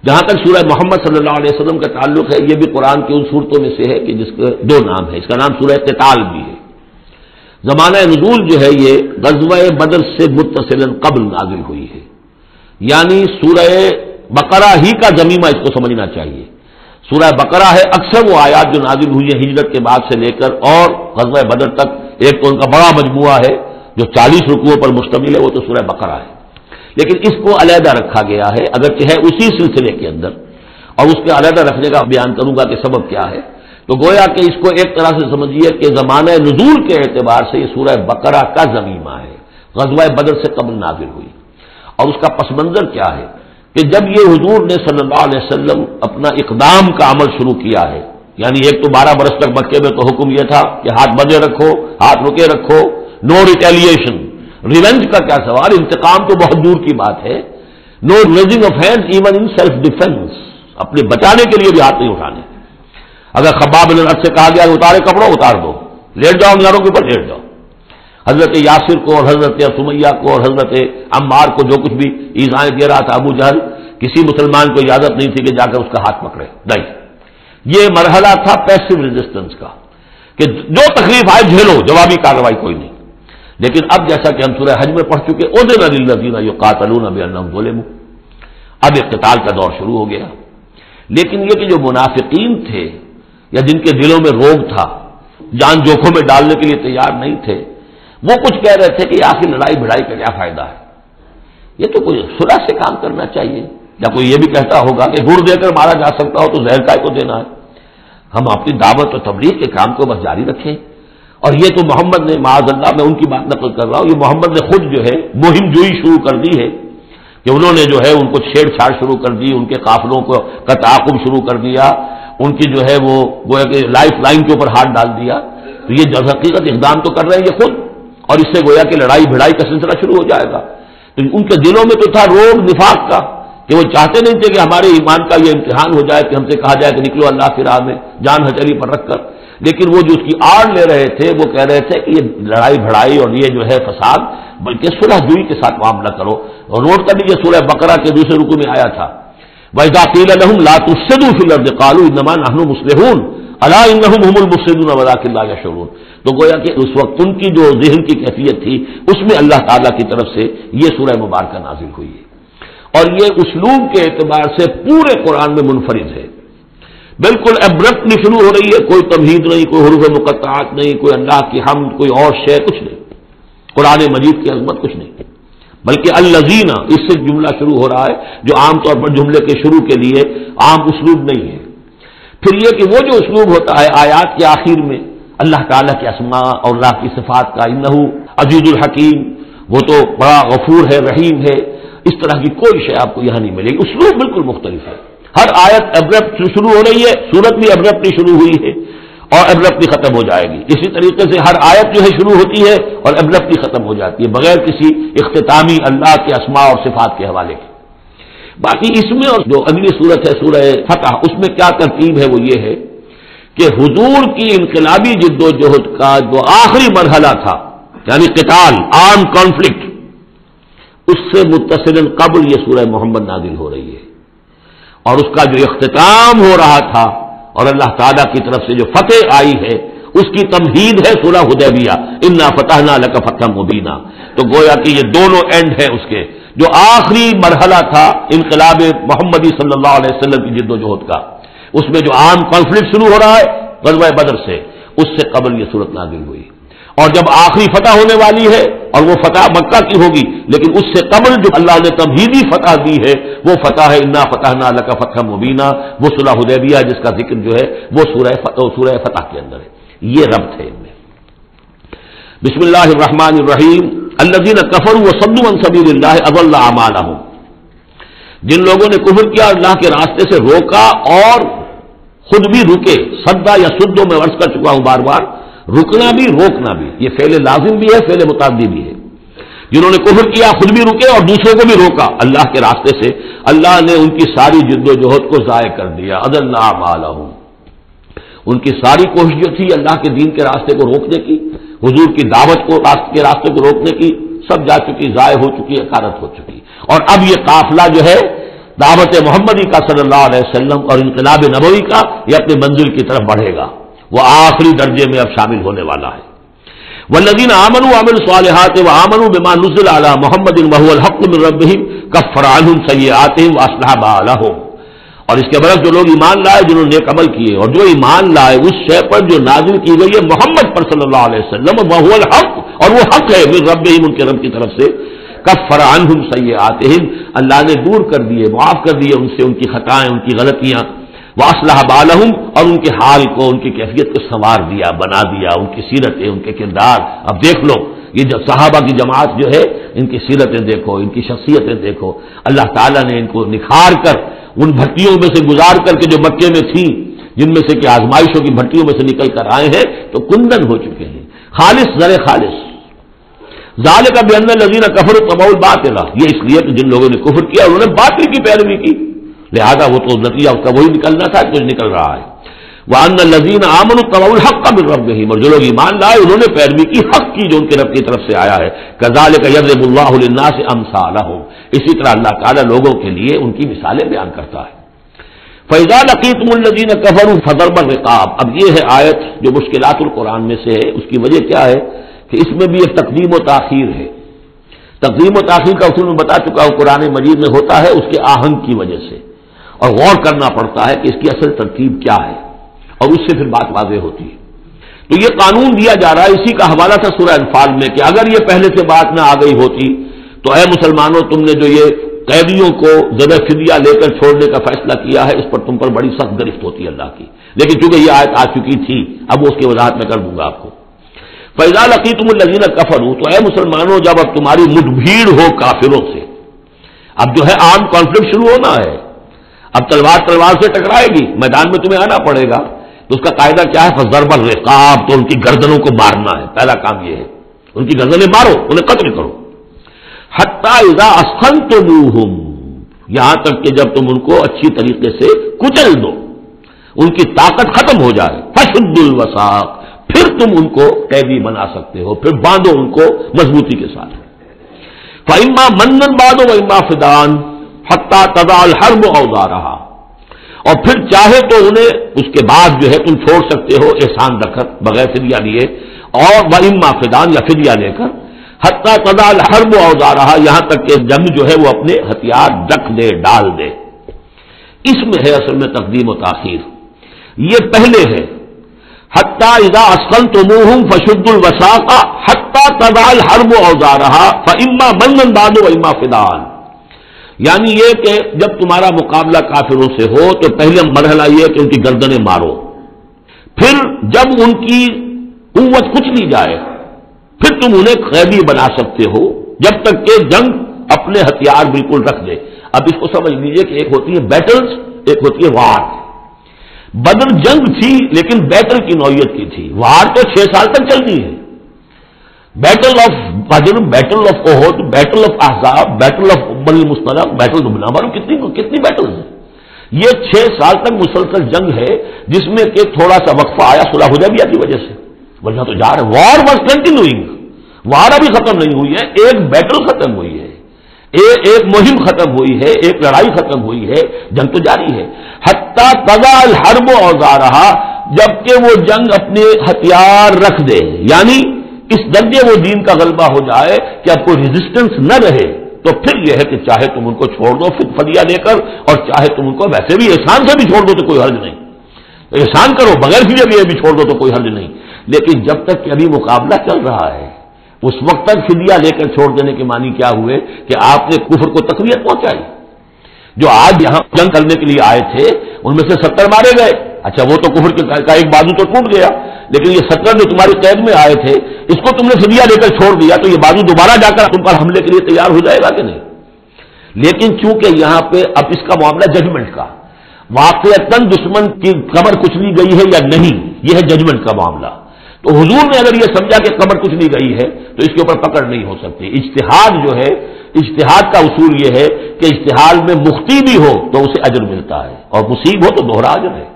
جہاں تک سورہ محمد صلی اللہ علیہ وسلم کا تعلق ہے، یہ بھی قرآن کی ان صورتوں میں سے ہے کہ جس کے دو نام ہے. اس کا نام سورہ قتال بھی ہے. زمانہ نزول جو ہے یہ غزوہ بدر سے متصلاً قبل نازل ہوئی ہے، یعنی سورہ بقرہ ہی کا ضمیمہ اس کو سمجھنا چاہیے. سورہ بقرہ ہے، اکثر وہ آیات جو نازل ہوئی ہیں ہجرت کے بعد سے لے کر اور غزوہ بدر تک، ایک تو ان کا بڑا مجموعہ ہے جو 40 رکوعوں پر مشتمل ہے، وہ تو سورہ بقرہ ہے. لیکن اس کو علیحدہ رکھا گیا ہے، اگرچہ ہے اسی سلسلے کے اندر، اور اس کے علیحدہ رکھنے کا بیان کروں گا کہ سبب کیا ہے. تو گویا کہ اس کو ایک طرح سے سمجھیے کہ زمانہ نزول کے اعتبار سے یہ سورہ بقرہ کا ضمیمہ ہے، غزوہ بدر سے قبل نازل ہوئی. اور اس کا پس منظر کیا ہے کہ جب یہ حضور نے صلی اللہ علیہ وسلم اپنا اقدام کا عمل شروع کیا ہے، یعنی ایک تو 12 برس تک مکے میں تو حکم یہ تھا کہ ہاتھ بندے رکھو، ہاتھ رکے رکھو، نو ریٹیلیشن، ریونج کا کیا سوال، انتقام تو بہت دور کی بات ہے. No raising of hand even in self defence, اپنے بچانے کے لیے بھی ہاتھ نہیں اٹھانے. اگر خباب بن الارت سے کہا گیا کہ اتارے کپڑوں اتار دو، لیٹ جاؤ یاروں کے اوپر لیٹ جاؤ. حضرت یاسر کو اور حضرت سمیہ کو اور حضرت عمار کو جو کچھ بھی ایذائیں دے رہا تھا ابو جہل، کسی مسلمان کو اجازت نہیں تھی کہ جا کر اس کا ہاتھ پکڑے. نہیں، یہ مرحلہ تھا پیسو ریزسٹنس کا کہ جو تکلیف آئے جھیلو، جوابی کارروائی کوئی نہیں. لیکن اب جیسا کہ ہم سورہ حج میں پڑھ چکے، اذن للذین یقاتلون بانہم ظلموا، اب اقتتال کا دور شروع ہو گیا. لیکن یہ کہ جو منافقین تھے یا جن کے دلوں میں روگ تھا، جان جوکھوں میں ڈالنے کے لیے تیار نہیں تھے، وہ کچھ کہہ رہے تھے کہ آخر لڑائی بھڑائی کا کیا فائدہ ہے، یہ تو کوئی صلح سے کام کرنا چاہیے. یا کوئی یہ بھی کہتا ہوگا کہ گڑ دے کر مارا جا سکتا ہو تو زہر کائے کو دینا ہے. ہم اپنی دعوت و تبلیغ کے کام کو بس جاری رکھیں. اور یہ تو محمد نے، معاذ اللہ میں ان کی بات نقل کر رہا ہوں، یہ محمد نے خود جو ہے مہم جوئی شروع کر دی ہے کہ انہوں نے جو ہے ان کو چھیڑ چھاڑ شروع کر دی، ان کے قافلوں کا تعاقب شروع کر دیا، ان کی جو ہے وہ گویا کہ لائف لائن کے اوپر ہاتھ ڈال دیا. تو یہ جو حقیقت اقدام تو کر رہے ہیں یہ خود، اور اس سے گویا کہ لڑائی بھڑائی کا سلسلہ شروع ہو جائے گا. تو ان کے دلوں میں تو تھا روگ نفاق کا کہ وہ چاہتے نہیں تھے کہ ہمارے ایمان کا یہ امتحان ہو جائے کہ ہم سے کہا جائے کہ نکلو اللہ کی راہ میں جان ہتھیلی پر رکھ کر. لیکن وہ جو اس کی آڑ لے رہے تھے وہ کہہ رہے تھے کہ یہ لڑائی بھڑائی اور یہ جو ہے فساد، بلکہ صلح جوئی کے ساتھ معاملہ کرو. اور نوٹ کر لیجیے سورہ بقرہ کے دوسرے رکوع میں آیا تھا وَإِذَا قِيلَ لَهُمْ لَا تُفْسِدُوا فِي الْأَرْضِ قَالُوا إِنَّمَا نَحْنُ مُصْلِحُونَ أَلَا إِنَّهُمْ هُمُ الْمُفْسِدُونَ وَلَكِنْ لَا يَشْعُرُونَ. تو گویا کہ اس وقت ان کی جو ذہن کی کیفیت تھی اس میں اللہ تعالیٰ کی طرف سے یہ سورہ مبارکہ نازل ہوئی ہے. اور یہ اسلوب کے اعتبار سے پورے قرآن میں منفرد ہے. بالکل ابرپٹلی شروع ہو رہی ہے، کوئی تمہید نہیں، کوئی حروف مقطعات نہیں، کوئی اللہ کی حمد، کوئی اور شے، کچھ نہیں. قرآن مجید کی عظمت کچھ نہیں، بلکہ الذین، اس سے جملہ شروع ہو رہا ہے جو عام طور پر جملے کے شروع کے لیے عام اسلوب نہیں ہے. پھر یہ کہ وہ جو اسلوب ہوتا ہے آیات کے آخر میں اللہ تعالیٰ کے اسماء اور اللہ کی صفات کا، انہ عزیز الحکیم، وہ تو بڑا غفور ہے، رحیم ہے، اس طرح کی کوئی شے آپ کو یہاں نہیں ملے گی. اسلوب بالکل مختلف ہے. ہر آیت ابرپٹ شروع ہو رہی ہے، سورت بھی ابرپٹلی شروع ہوئی ہے اور ابرپٹلی ختم ہو جائے گی. اسی طریقے سے ہر آیت جو ہے شروع ہوتی ہے اور ابرپٹلی ختم ہو جاتی ہے بغیر کسی اختتامی اللہ کے اسماء اور صفات کے حوالے کے. باقی اس میں اور جو اگلی صورت ہے سورہ فتح، اس میں کیا ترتیب ہے وہ یہ ہے کہ حضور کی انقلابی جد و جہد کا جو آخری مرحلہ تھا، یعنی قتال، آرم کانفلکٹ، اس سے متصلاً قبل یہ سورہ محمد نازل ہو رہی ہے. اور اس کا جو اختتام ہو رہا تھا اور اللہ تعالیٰ کی طرف سے جو فتح آئی ہے اس کی تمہید ہے سورہ حدیبیہ، انا فتحنا لک فتحا مبینا. تو گویا کہ یہ دونوں اینڈ ہیں اس کے. جو آخری مرحلہ تھا انقلاب محمدی صلی اللہ علیہ وسلم کی جد و جہد کا، اس میں جو عام کانفلکٹ شروع ہو رہا ہے غزوہ بدر سے، اس سے قبل یہ صورت نازل ہوئی. اور جب آخری فتح ہونے والی ہے اور وہ فتح مکہ کی ہوگی، لیکن اس سے قبل جو اللہ نے تمہیدی فتح دی ہے وہ فتح ہے انا فتحنا لک فتحا مبینا، وہ صلح حدیبیہ جس کا ذکر جو ہے وہ سورہ فتح کے اندر ہے. یہ ربط ہے ان میں. بسم اللہ الرحمن الرحیم. الذین کفروا وصدوا عن سبیل اللہ اضل اعمالهم، جن لوگوں نے کفر کیا اللہ کے راستے سے روکا اور خود بھی رکے. صدا یا سدو میں عرض کر چکا ہوں بار بار، رکنا بھی روکنا بھی یہ فعل لازم بھی ہے، فعل متعدی بھی ہے. جنہوں نے کفر کیا خود بھی رکے اور دوسروں کو بھی روکا اللہ کے راستے سے، اللہ نے ان کی ساری جد و جہد کو ضائع کر دیا. اضل اعمالهم، ان کی ساری کوشش جو تھی اللہ کے دین کے راستے کو روکنے کی، حضور کی دعوت کو کے راستے کو روکنے کی، سب جا چکی، ضائع ہو چکی، اکارت ہو چکی. اور اب یہ قافلہ جو ہے دعوت محمدی کا صلی اللہ علیہ وسلم اور انقلاب نبوی کا، یہ اپنی منزل کی طرف بڑھے گا، وہ آخری درجے میں اب شامل ہونے والا ہے۔ والذین آمنوا وعملوا الصالحات وآمنوا بما نزل علی محمد وهو الحق من ربهم کفر عنهم سیئاتهم واصلح بالهم، اور اس کے برعکس جو لوگ ایمان لائے، جنہوں نے نیک عمل کیے اور جو ایمان لائے اس شے پر جو نازل کی گئی ہے محمد پر صلی اللہ علیہ وسلم، وهو الحق، اور وہ حق ہے، من ربهم، ان کے رب کی طرف سے، کفر عنهم سیئاتهم، اللہ نے دور کر دیے، معاف کر دیے ان سے ان کی خطائیں، ان کی غلطیاں، واصلح بالهم، اور ان کے حال کو، ان کی کیفیت کو سنوار دیا، بنا دیا، ان کی سیرتیں، ان کے کردار۔ اب دیکھ لو یہ جو صحابہ کی جماعت جو ہے، ان کی سیرتیں دیکھو، ان کی شخصیتیں دیکھو، اللہ تعالیٰ نے ان کو نکھار کر ان بھٹیوں میں سے گزار کر کے جو مکے میں تھیں، جن میں سے کہ آزمائشوں کی بھٹیوں میں سے نکل کر آئے ہیں، تو کندن ہو چکے ہیں، خالص زر خالص۔ ذالک بان الذین کفروا اتبعوا الباطل، یہ اس لیے کہ جن لوگوں نے کفر کیا انہوں نے باطل کی پیروی کی، لہذا وہ تو نتیجہ اس کا وہی نکلنا تھا جو نکل رہا ہے۔ وَأَنَّ الَّذِينَ آمَنُوا اتَّبَعُوا الْحَقَّ مِن رَّبِّهِمْ، اور جو لوگ ایمان لائے انہوں نے پیروی کی حق کی جو ان کے رب کی طرف سے آیا ہے۔ كَذَلِكَ يَضْرِبُ اللَّهُ لِلنَّاسِ أَمْثَالَهُمْ، اسی طرح اللہ تعالیٰ لوگوں کے لیے ان کی مثالیں بیان کرتا ہے۔ فَإِذَا لَقِيتُمُ الَّذِينَ كَفَرُوا فَضَرْبَ الرِّقَابِ، اب یہ ہے آیت جو مشکلات القرآن میں سے ہے۔ اس کی وجہ کیا ہے کہ اس میں بھی ایک تقدیم و تاخیر ہے۔ تقدیم و تاخیر کا اصول میں بتا چکا ہوں، قرآن مجید میں ہوتا ہے اس کے آہنگ کی وجہ سے، اور غور کرنا پڑتا ہے کہ اس کی اصل ترتیب کیا ہے، اور اس سے پھر بات واضح ہوتی ہے۔ تو یہ قانون دیا جا رہا ہے، اسی کا حوالہ تھا سورہ انفال میں کہ اگر یہ پہلے سے بات نہ آ گئی ہوتی تو اے مسلمانوں، تم نے جو یہ قیدیوں کو ذبح فدیہ لے کر چھوڑنے کا فیصلہ کیا ہے، اس پر تم پر بڑی سخت گرفت ہوتی ہے اللہ کی، لیکن چونکہ یہ آیت آ چکی تھی اب وہ اس کی وضاحت میں کر دوں گا آپ کو۔ فَإِذَا لَقِيتُمُ الَّذِينَ كَفَرُوا، تو اے مسلمانوں جب اب تمہاری مٹ بھیڑ ہو کافروں سے، اب جو ہے آرم کانفلکٹ شروع ہونا ہے، اب تلوار سے ٹکرائے گی، میدان میں تمہیں آنا پڑے گا، تو اس کا قاعدہ کیا ہے؟ فَضَرْبَ الرِّقَابِ، تو ان کی گردنوں کو مارنا ہے، پہلا کام یہ ہے، ان کی گردنیں مارو، انہیں قتل کرو۔ حَتَّىٰ إِذَا أَثْخَنْتُمُوهُمْ، یہاں تک کہ جب تم ان کو اچھی طریقے سے کچل دو، ان کی طاقت ختم ہو جائے، فَشُدُّوا الْوَثَاقَ، پھر تم ان کو قیدی بنا سکتے ہو، پھر باندھو ان کو مضبوطی کے ساتھ۔ فَإِمَّا مَنًّا بَعْدُ وَإِمَّا فِدَاءً حَتَّىٰ تَضَعَ الْحَرْبُ أَوْزَارَهَا، اور پھر چاہے تو انہیں اس کے بعد جو ہے تم چھوڑ سکتے ہو احسان رکھ کر، بغیر فدیہ لیے، اور وَإِمَّا فِدَاءً، یا فدیہ لے کر، حَتَّىٰ تَضَعَ الْحَرْبُ أَوْزَارَهَا، یہاں تک کہ جنگ جو ہے وہ اپنے ہتھیار رکھ دے، ڈال دے۔ اس میں ہے اصل میں تقدیم و تاخیر، یہ پہلے ہے حَتَّىٰ إِذَا أَثْخَنْتُمُوهُمْ فَشُدُّوا الْوَثَاقَ حَتَّىٰ تَضَعَ الْحَرْبُ أَوْزَارَهَا فَإِمَّا مَنًّا بَعْدُ وَإِمَّا فِدَاءً، یعنی یہ کہ جب تمہارا مقابلہ کافروں سے ہو تو پہلے مرحلہ یہ کہ ان کی گردنیں مارو، پھر جب ان کی قوت کچھ لی جائے پھر تم انہیں قیدی بنا سکتے ہو، جب تک کہ جنگ اپنے ہتھیار بالکل رکھ دے۔ اب اس کو سمجھ لیجئے کہ ایک ہوتی ہے بیٹلز، ایک ہوتی ہے وار۔ بدر جنگ تھی لیکن بیٹل کی نوعیت کی تھی، وار تو 6 سال تک چلتی ہے۔ Battle of Badr, battle of Uhud, battle of Ahzab, battle of Bani al-Mustaliq, battle معلوم کتنی بیٹلز ہیں۔ یہ 6 سال تک مسلسل جنگ ہے، جس میں کہ تھوڑا سا وقفہ آیا صلح حدیبیہ کی وجہ سے، ورنہ تو جا رہے۔ وار واز کنٹینیوئنگ، وار ابھی ختم نہیں ہوئی ہے، ایک بیٹل ختم ہوئی ہے، ایک مہم ختم ہوئی ہے، ایک لڑائی ختم ہوئی ہے، جنگ تو جاری ہے۔ حتیٰ تضع الحرب اوزارہا، جبکہ وہ جنگ اپنے ہتھیار رکھ دے، یعنی اس درجے وہ دین کا غلبہ ہو جائے کہ اب کوئی ریزسٹنس نہ رہے، تو پھر یہ ہے کہ چاہے تم ان کو چھوڑ دو فدیہ لے کر، اور چاہے تم ان کو ویسے بھی احسان سے بھی چھوڑ دو تو کوئی حرج نہیں، احسان کرو بغیر فدیہ لیے بھی چھوڑ دو تو کوئی حرج نہیں، لیکن جب تک کہ ابھی مقابلہ چل رہا ہے اس وقت تک فدیہ لے کر چھوڑ دینے کے معنی کیا ہوئے کہ آپ نے کفر کو تقویت پہنچائی۔ جو آج یہاں جنگ کرنے کے لیے آئے تھے ان میں سے 70 مارے گئے، اچھا وہ تو کفر کا ایک بازو تو ٹوٹ گیا، لیکن یہ 70 جو تمہاری قید میں آئے تھے اس کو تم نے فدیہ لے کر چھوڑ دیا تو یہ بازو دوبارہ جا کر تم پر حملے کے لیے تیار ہو جائے گا کہ نہیں؟ لیکن چونکہ یہاں پہ اب اس کا معاملہ ججمنٹ کا، واقعتاً دشمن کی قبر کچلی گئی ہے یا نہیں، یہ ہے ججمنٹ کا معاملہ۔ تو حضور نے اگر یہ سمجھا کہ قبر کچھ نہیں گئی ہے تو اس کے اوپر پکڑ نہیں ہو سکتی۔ اجتہاد جو ہے، اجتہاد کا اصول یہ ہے کہ اجتہاد میں مختی بھی ہو تو اسے اجر ملتا ہے اور مصیب ہو تو دوہرا اجر ہے۔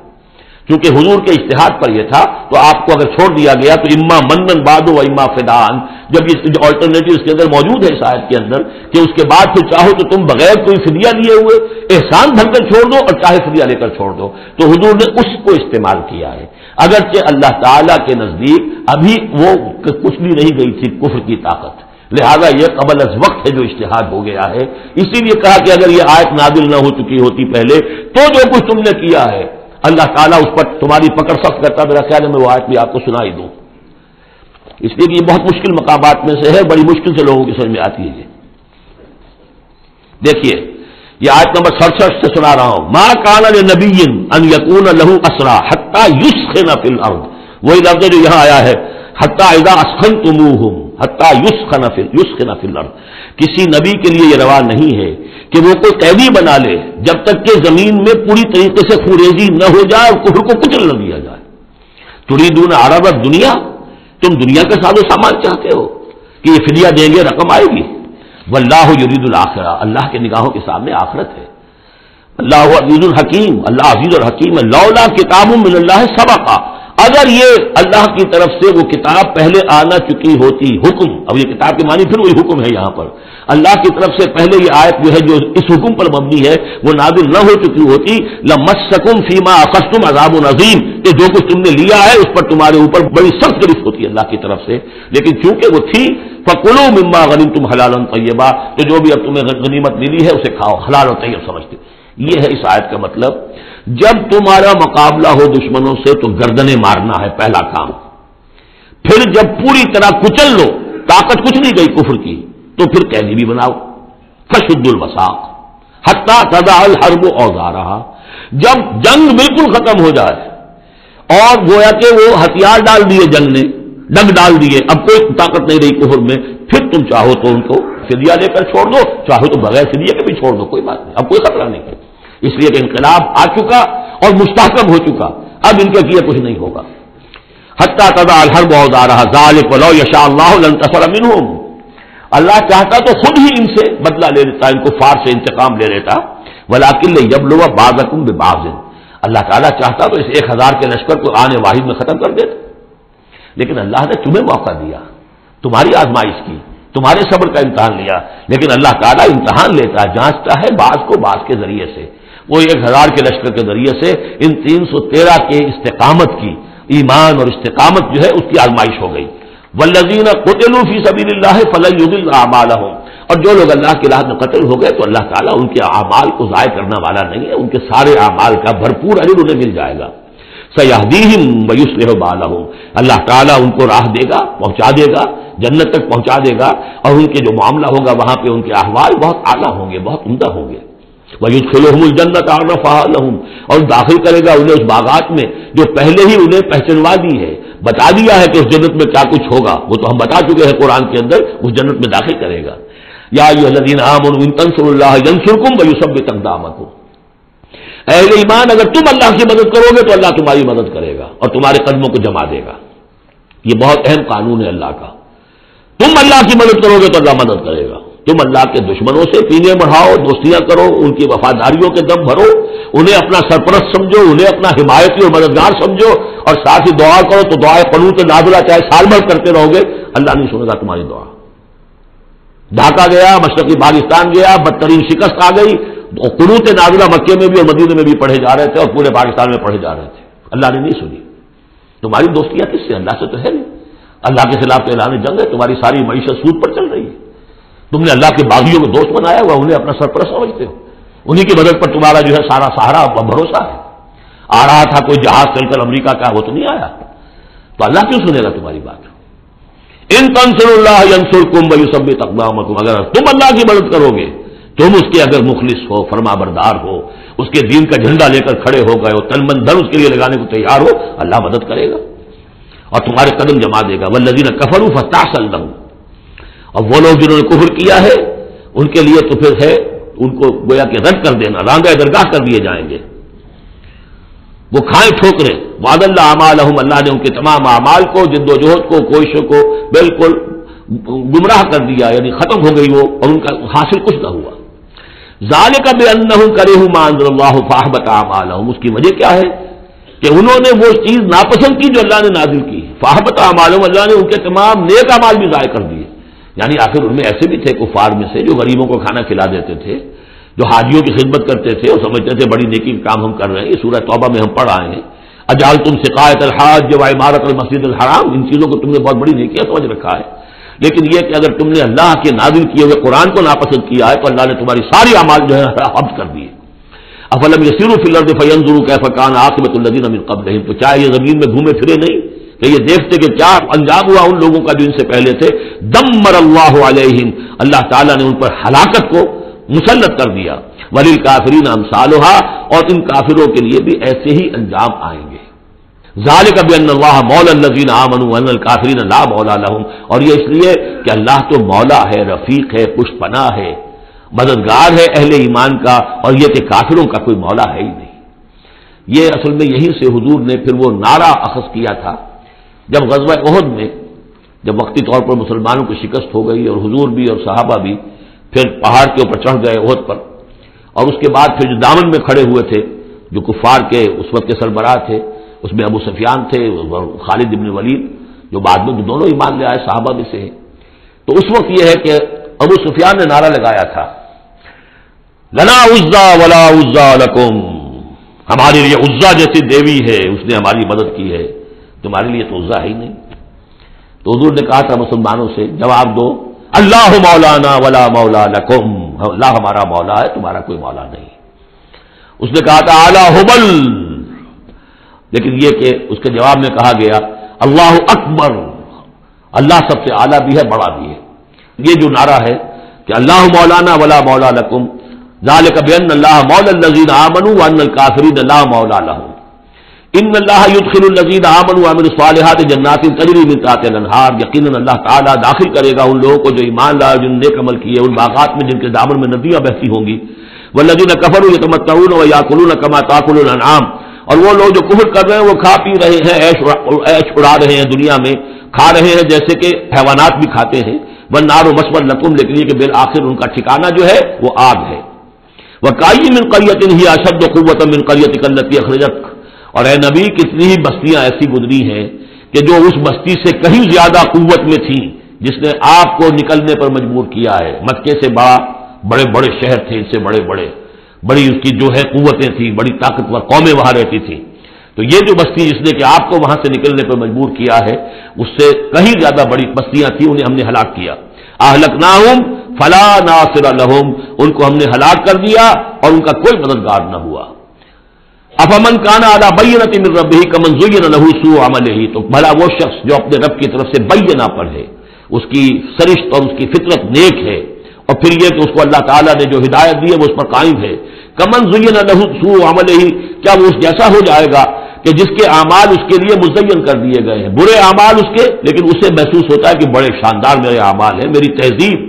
چونکہ حضور کے اجتہاد پر یہ تھا تو آپ کو اگر چھوڑ دیا گیا تو اما منن بعد و اما فدان، جب یہ آلٹرنیٹو اس کے اندر موجود ہے اس آیت کے اندر کہ اس کے بعد پھر چاہو تو تم بغیر کوئی فدیہ لیے ہوئے احسان بھر کر چھوڑ دو اور چاہے فدیہ لے کر چھوڑ دو، تو حضور نے اس کو استعمال کیا ہے، اگرچہ اللہ تعالیٰ کے نزدیک ابھی وہ کچھ بھی نہیں گئی تھی کفر کی طاقت، لہذا یہ قبل از وقت ہے جو اجتہاد ہو گیا ہے، اسی لیے کہا کہ اگر یہ آیت نازل نہ ہو چکی ہوتی پہلے تو جو کچھ تم نے کیا ہے اللہ تعالیٰ اس پر تمہاری پکڑ سخت کرتا، میرا خیال ہے میں وہ آیت بھی آپ کو سنائی دوں، اس لیے کہ یہ بہت مشکل مقامات میں سے ہے، بڑی مشکل سے لوگوں کی سمجھ میں آتی ہے۔ دیکھیے یہ آیت نمبر 67 سے سنا رہا ہوں، ما کان لنبی ان یکون لہ اسرا حتی یسخن فی الارض، وہی لفظ جو یہاں آیا ہے حتی اذا اسخنتموہم حتی یسخن فی الارض، کسی نبی کے لیے یہ روا نہیں ہے کہ وہ کوئی قیدی بنا لے جب تک کہ زمین میں پوری طریقے سے خوریزی نہ ہو جائے اور کفر کو کچل نہ دیا جائے۔ تریدون عرض الدنیا، تم دنیا کا ساز و سامان چاہتے ہو کہ یہ فدیہ دیں گے رقم آئے گی، واللہ یرید الآخرہ، اللہ کے نگاہوں کے سامنے آخرت ہے، اللہ عزیز الحکیم، اللہ عزیز الحکیم ہے، لولا کتاب من اللہ سبقا، اگر یہ اللہ کی طرف سے وہ کتاب پہلے آنا چکی ہوتی، حکم، اب یہ کتاب کے معنی پھر وہی حکم ہے یہاں پر، اللہ کی طرف سے پہلے یہ آیت جو ہے جو اس حکم پر مبنی ہے وہ نازل نہ ہو چکی ہوتی، لمسکم فیما اخذتم عذاب عظیم، کہ جو کچھ تم نے لیا ہے اس پر تمہارے اوپر بڑی سخت گرفت ہوتی ہے اللہ کی طرف سے، لیکن چونکہ وہ تھی فَكُلُوا مِمَّا غَنِمْتُمْ حَلَالًا طَيِّبًا، تو جو بھی اب تمہیں غنیمت ملی ہے اسے کھاؤ، حلال اور طیب سمجھتے۔ یہ ہے اس آیت کا مطلب، جب تمہارا مقابلہ ہو دشمنوں سے تو گردنیں مارنا ہے پہلا کام، پھر جب پوری طرح کچل لو، طاقت کچھ نہیں گئی کفر کی، تو پھر قیدی بھی بناؤ، فشد الوثاق حتی تضع الحرب اوزارہا، جب جنگ بالکل ختم ہو جائے اور گویا کہ وہ ہتھیار ڈال دیے جنگ نے، ڈگ ڈال دیے، اب کوئی طاقت نہیں رہی کفر میں، پھر تم چاہو تو ان کو فدیہ لے کر چھوڑ دو، چاہو تو بغیر فدیہ کے بھی چھوڑ دو، کوئی بات نہیں، اب کوئی خطرہ نہیں، اس لیے کہ انقلاب آ چکا اور مستحکم ہو چکا، اب ان کے کیے کچھ نہیں ہوگا۔ حتی تضع الحرب اوزارہا ذلک ولو یشاء اللہ لانتصر منہم، اللہ چاہتا تو خود ہی ان سے بدلہ لے لیتا، ان کو فار سے انتقام لے لیتا، ولکن لیبلو بعضکم ببعض، اللہ تعالیٰ چاہتا تو اس 1000 کے لشکر کو آنے واحد میں ختم کر دیتا، لیکن اللہ نے تمہیں موقع دیا، تمہاری آزمائش کی، تمہارے صبر کا امتحان لیا، لیکن اللہ تعالیٰ امتحان لیتا ہے، جانچتا ہے بعض کو بعض کے ذریعے سے، وہ 1000 کے لشکر کے ذریعے سے ان 313 کے استقامت کی، ایمان اور استقامت جو ہے اس کی آزمائش ہو گئی۔ والذین قتلوا فی سبیل اللہ فلن یضل اعمالهم، اور جو لوگ اللہ کی راہ میں قتل ہو گئے تو اللہ تعالیٰ ان کے اعمال کو ضائع کرنے والا نہیں ہے، ان کے سارے اعمال کا بھرپور اجر انہیں مل جائے گا۔ سیہدیہم ویصلح بالہم، اللہ تعالیٰ ان کو راہ دے گا، پہنچا دے گا، جنت تک پہنچا دے گا، اور ان کے جو معاملہ ہوگا وہاں پہ ان کے احوال بہت اعلیٰ ہوں گے، بہت عمدہ ہوں گے۔ وَيُدْخِلُهُمُ الْجَنَّةَ عَرَّفَهَا لَهُمْ، اور داخل کرے گا انہیں اس باغات میں جو پہلے ہی انہیں پہچنوا دی ہے، بتا دیا ہے کہ اس جنت میں کیا کچھ ہوگا، وہ تو ہم بتا چکے ہیں قرآن کے اندر، اس جنت میں داخل کرے گا۔ یا ایھا الذین آمنوا ان تنصروا اللہ ینصرکم ویثبت اقدامکم، اہل ایمان اگر تم اللہ کی مدد کرو گے تو اللہ تمہاری مدد کرے گا اور تمہارے قدموں کو جما دے گا، یہ بہت اہم قانون ہے اللہ کا، تم اللہ کی مدد کرو گے تو اللہ مدد کرے گا، تم اللہ کے دشمنوں سے پینے بڑھاؤ، دوستیاں کرو، ان کی وفاداریوں کے دم بھرو، انہیں اپنا سرپرست سمجھو، انہیں اپنا حمایتی اور مددگار سمجھو، اور ساتھ ہی دعا کرو تو دعائے قنوت نازلہ چاہے سال بھر کرتے رہو گے اللہ نہیں سنے گا تمہاری دعا۔ ڈھاکہ گیا، مشرقی پاکستان گیا، بدترین شکست آ گئی، قنوت نازلہ مکے میں بھی اور مدینے میں بھی پڑھے جا رہے تھے اور پورے پاکستان میں پڑھے جا رہے تھے، اللہ نے نہیں سنی۔ تمہاری دوستیاں کس سے؟ اللہ سے تو ہے نہیں، اللہ کے خلاف تو اعلان جنگ ہے، تمہاری ساری معیشت سود پر چل رہی ہے، تم نے اللہ کے باغیوں کو دوست بنایا ہوا، انہیں اپنا سرپرست سمجھتے ہو، انہی کی مدد پر تمہارا جو ہے سارا سہارا بھروسہ ہے۔ آ رہا تھا کوئی جہاز چل کر امریکہ کا، وہ تو نہیں آیا، تو اللہ کیوں سنے گا تمہاری بات؟ ان تنصروا اللہ ینصرکم ویثبت اقدامکم، اگر تم اللہ کی مدد کرو گے، تم اس کے اگر مخلص ہو، فرما بردار ہو، اس کے دین کا جھنڈا لے کر کھڑے ہو گئے ہو، تن من دھن اس کے لیے لگانے کو تیار ہو، اللہ مدد کرے گا اور تمہارے قدم جما دے گا۔ والذین کفروا فتعسا لهم، اور وہ لوگ جنہوں نے کفر کیا ہے ان کے لیے تو پھر ہے ان کو گویا کہ رد کر دینا، رانگہ درگاہ کر دیے جائیں گے، وہ کھائیں ٹھوکریں۔ وعد اللہ اعمالہم، اللہ نے ان کے تمام اعمال کو، جد و جہد کو، کوششوں کو بالکل گمراہ کر دیا، یعنی ختم ہو گئی وہ، اور ان کا حاصل کچھ نہ ہوا۔ ذالک بانہم کرہوا ما انزل اللہ فاحبط اعمالہم، اس کی وجہ کیا ہے کہ انہوں نے وہ چیز ناپسند کی جو اللہ نے نازل کی، فاحبط اعمالہم، اللہ نے ان کے تمام نیک اعمال بھی ضائع کر دیے۔ یعنی آخر ان میں ایسے بھی تھے کفار میں سے جو غریبوں کو کھانا کھلا دیتے تھے، جو حاجیوں کی خدمت کرتے تھے اور سمجھتے تھے بڑی نیکی کا کام ہم کر رہے ہیں. یہ سورہ توبہ میں ہم پڑھ آئے ہیں، اجعلتم سقایۃ الحاج و عمارۃ المسجد الحرام، ان چیزوں کو تم نے بہت بڑی نیکیاں سمجھ رکھا ہے. لیکن یہ کہ اگر تم نے اللہ کے نازل کیے ہوئے قرآن کو ناپسند کیا ہے تو اللہ نے تمہاری ساری اعمال جو ہے حبس کر دیے. افلم یسیروا فی الارض فینظروا کیف کان عاقبۃ الذین من قبلہم، تو چاہے یہ زمین میں گھومے پھرے نہیں کہ یہ دیکھتے کہ کیا انجام ہوا ان لوگوں کا جو ان سے پہلے تھے. دمر اللہ علیہم، اللہ تعالیٰ نے ان پر ہلاکت کو مسلط کر دیا. وللکافرین امثالھا، اور ان کافروں کے لیے بھی ایسے ہی انجام آئیں گے. ذالک بان اللہ مولا الذین آمنوا وان الکافرین لا مولا لہم، اور یہ اس لیے کہ اللہ تو مولا ہے، رفیق ہے، پشت پناہ ہے، مددگار ہے اہل ایمان کا، اور یہ کہ کافروں کا کوئی مولا ہے ہی نہیں. یہ اصل میں یہیں سے حضور نے پھر وہ نعرہ اخذ کیا تھا جب غزوہ احد میں، جب وقتی طور پر مسلمانوں کی شکست ہو گئی اور حضور بھی اور صحابہ بھی پھر پہاڑ کے اوپر چڑھ گئے احد پر، اور اس کے بعد پھر جو دامن میں کھڑے ہوئے تھے جو کفار کے اس وقت کے سربراہ تھے، اس میں ابو سفیان تھے اور خالد بن ولید جو بعد میں دونوں ایمان لے آئے صحابہ میں سے ہیں. تو اس وقت یہ ہے کہ ابو سفیان نے نعرہ لگایا تھا لنا عزا ولا عزا لکم، ہمارے لیے عزا جیسی دیوی ہے، اس نے ہماری مدد کی ہے، تمہارے لیے تو عزا ہے ہی نہیں. تو حضور نے کہا تھا مسلمانوں سے جواب دو اللہ مولانا ولا مولا لکم، اللہ ہمارا مولا ہے، تمہارا کوئی مولا نہیں. اس نے کہا تھا اعلی ہبل، لیکن یہ کہ اس کے جواب میں کہا گیا اللہ اکبر، اللہ سب سے اعلیٰ بھی ہے، بڑا بھی ہے. یہ جو نعرہ ہے کہ اللہ مولانا ولا مولا لکم ذالک بان اللہ مولا الذین آمنوا وان الکافرین لا مولا لہم ان اللہ یدخل الذین آمنوا وعملوا الصالحات جنات تجری من تحتها الانہار، یقیناً اللہ تعالیٰ داخل کرے گا ان لوگوں کو جو ایمان لائے، جن نے نیک عمل کیے، ان باغات میں جن کے دامن میں ندیاں بہتی ہوں گی. والذین کفروا یتمتعون ویاکلون کما تاکل الانعام، اور وہ لوگ جو کفر کر رہے ہیں وہ کھا پی رہے ہیں، عیش اڑا رہے ہیں دنیا میں، کھا رہے ہیں جیسے کہ حیوانات بھی کھاتے ہیں. والنار مثوی لکم، لیکن یہ کہ بالآخر ان کا ٹھکانہ جو ہے وہ آگ ہے. وکأی من قریۃ ہی اشد قوۃ من قریتک التی اخرجتک، اور اے نبی کتنی ہی بستیاں ایسی گزری ہیں کہ جو اس بستی سے کہیں زیادہ قوت میں تھیں جس نے آپ کو نکلنے پر مجبور کیا ہے. مکے سے بڑے بڑے شہر تھے، ان سے بڑی اس کی جو ہے قوتیں تھیں، بڑی طاقتور قومیں وہاں رہتی تھیں. تو یہ جو بستی جس نے کہ آپ کو وہاں سے نکلنے پر مجبور کیا ہے، اس سے کہیں زیادہ بڑی بستیاں تھیں، انہیں ہم نے ہلاک کیا. اہلکناہم فلا ناصر لہم، ان کو ہم نے ہلاک کر دیا اور ان کا کوئی مددگار نہ ہوا. افمن کان علی بینۃ من ربہ کمن زین لہ سوء عملہ، تو بھلا وہ شخص جو اپنے رب کی طرف سے بینہ پر ہے، اس کی سرشت اور اس کی فطرت نیک ہے، اور پھر یہ کہ اس کو اللہ تعالیٰ نے جو ہدایت دی ہے وہ اس پر قائم ہے. کمن زین لہ سوء عملہ، کیا وہ اس جیسا ہو جائے گا کہ جس کے اعمال اس کے لیے مزین کر دیے گئے ہیں، برے اعمال اس کے، لیکن اسے محسوس ہوتا ہے کہ بڑے شاندار میرے اعمال ہیں، میری تہذیب،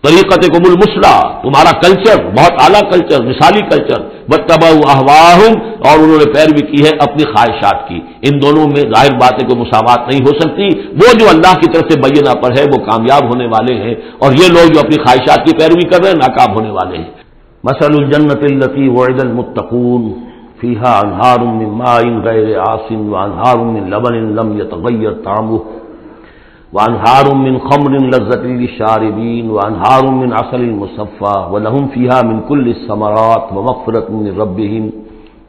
طریقتکم المثلیٰ، تمہارا کلچر بہت اعلیٰ کلچر، مثالی کلچر. واتبعوا اہواءہم، اور انہوں نے پیروی کی ہے اپنی خواہشات کی. ان دونوں میں ظاہر بات ہے کوئی مساوات نہیں ہو سکتی. وہ جو اللہ کی طرف سے بینہ پر ہے وہ کامیاب ہونے والے ہیں، اور یہ لوگ جو اپنی خواہشات کی پیروی کر رہے ہیں ناکام ہونے والے ہیں. مثل الجنۃ التی وعد المتقون فیہا انہار من ماء غیر آسن وانہار من لبن لم یتغیر طعمہ وانہار من خمر لذۃ للشاربین وانہار من عسل مصفى ولہم فیہا من کل الثمرات ومغفرۃ من ربہم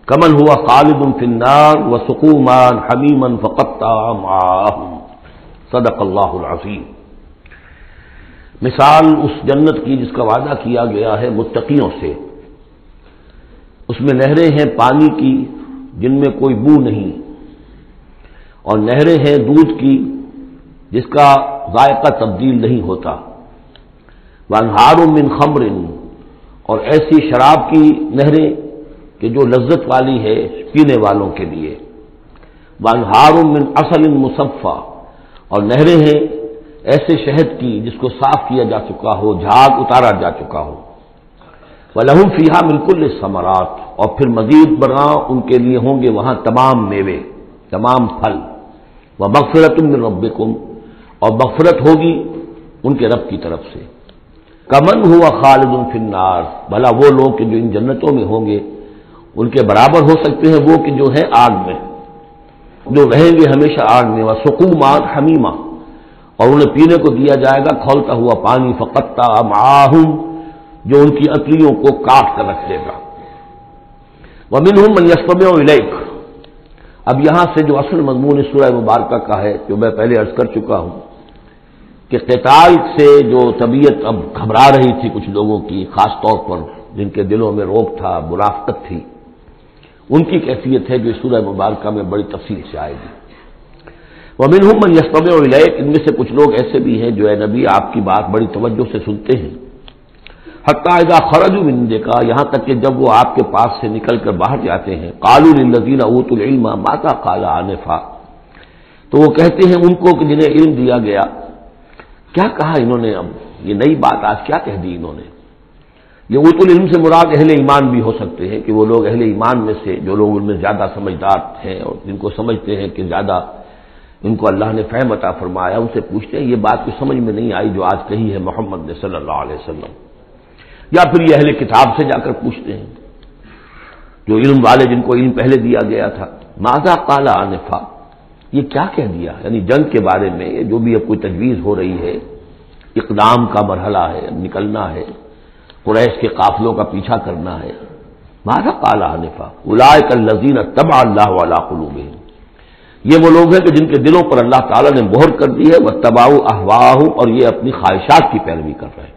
کمن هو خالد فی النار وسقوا ماء حمیما فقطع امعاءہم. صدق اللہ العظیم. مثال اس جنت کی جس کا وعدہ کیا گیا ہے متقیوں سے، اس میں نہریں ہیں پانی کی جن میں کوئی بو نہیں، اور نہریں ہیں دودھ کی جس کا ذائقہ تبدیل نہیں ہوتا. وانہار من خمر، اور ایسی شراب کی نہریں کہ جو لذت والی ہے پینے والوں کے لیے. وانہار من عسل مصفى، اور نہریں ہیں ایسے شہد کی جس کو صاف کیا جا چکا ہو، جھاگ اتارا جا چکا ہو. وَلَهُمْ فِيهَا مِنْ كُلِّ الثَّمَرَاتِ، اور پھر مزید برآں ان کے لیے ہوں گے وہاں تمام میوے، تمام پھل. وَمَغْفِرَةٌ مِّن رَبِّكُمْ، اور مغفرت ہوگی ان کے رب کی طرف سے. کمن ہوا خالد فی النار، بھلا وہ لوگ کہ جو ان جنتوں میں ہوں گے ان کے برابر ہو سکتے ہیں وہ کہ جو ہیں آگ میں، جو رہیں گے ہمیشہ آگ میں. وَسُقُوا مَاءً حَمِيمًا، اور انہیں پینے کو دیا جائے گا کھولتا ہوا پانی فقطع امعاءہم، جو ان کی عتلیوں کو کاٹ کر رکھ دے گا۔ ومنہم من یستمع الیک، اب یہاں سے جو اصل مضمون اس سورہ مبارکہ کا ہے، جو میں پہلے عرض کر چکا ہوں کہ قتال سے جو طبیعت اب گھبرا رہی تھی کچھ لوگوں کی، خاص طور پر جن کے دلوں میں روب تھا، منافقت تھی، ان کی کیفیت ہے جو اس سورہ مبارکہ میں بڑی تفصیل سے آئے گی۔ ومنہم من یستمع الیک، ان میں سے کچھ لوگ ایسے بھی ہیں جو اے نبی آپ کی بات بڑی توجہ سے سنتے ہیں، حتی اذا خرجوا من عندک، یہاں تک کہ جب وہ آپ کے پاس سے نکل کر باہر جاتے ہیں، قالوا للذین اوتوا العلم ماذا قال آنفا، تو وہ کہتے ہیں ان کو کہ جنہیں علم دیا گیا، کیا کہا انہوں نے، اب یہ نئی بات آج کیا کہہ دی انہوں نے۔ یہ اوت العلم سے مراد اہل ایمان بھی ہو سکتے ہیں کہ وہ لوگ اہل ایمان میں سے جو لوگ ان میں زیادہ سمجھدار ہیں اور جن کو سمجھتے ہیں کہ زیادہ ان کو اللہ نے فہم عطا فرمایا، ان سے پوچھتے ہیں یہ بات کچھ سمجھ میں نہیں آئی جو آج کہی ہے محمد نے صلی اللہ علیہ وسلم، یا پھر یہ اہل کتاب سے جا کر پوچھتے ہیں جو علم والے جن کو علم پہلے دیا گیا تھا، ماذا قال آنفا، یہ کیا کہہ دیا، یعنی جنگ کے بارے میں جو بھی اب کوئی تجویز ہو رہی ہے، اقدام کا مرحلہ ہے، نکلنا ہے، قریش کے قافلوں کا پیچھا کرنا ہے، ماذا قال آنفا اولئک الذین طبع اللہ علی قلوبہم، یہ وہ لوگ ہیں کہ جن کے دلوں پر اللہ تعالیٰ نے مہر کر دی ہے، واتبعوا اہواءہم، اور یہ اپنی خواہشات کی پیروی کر رہے ہیں،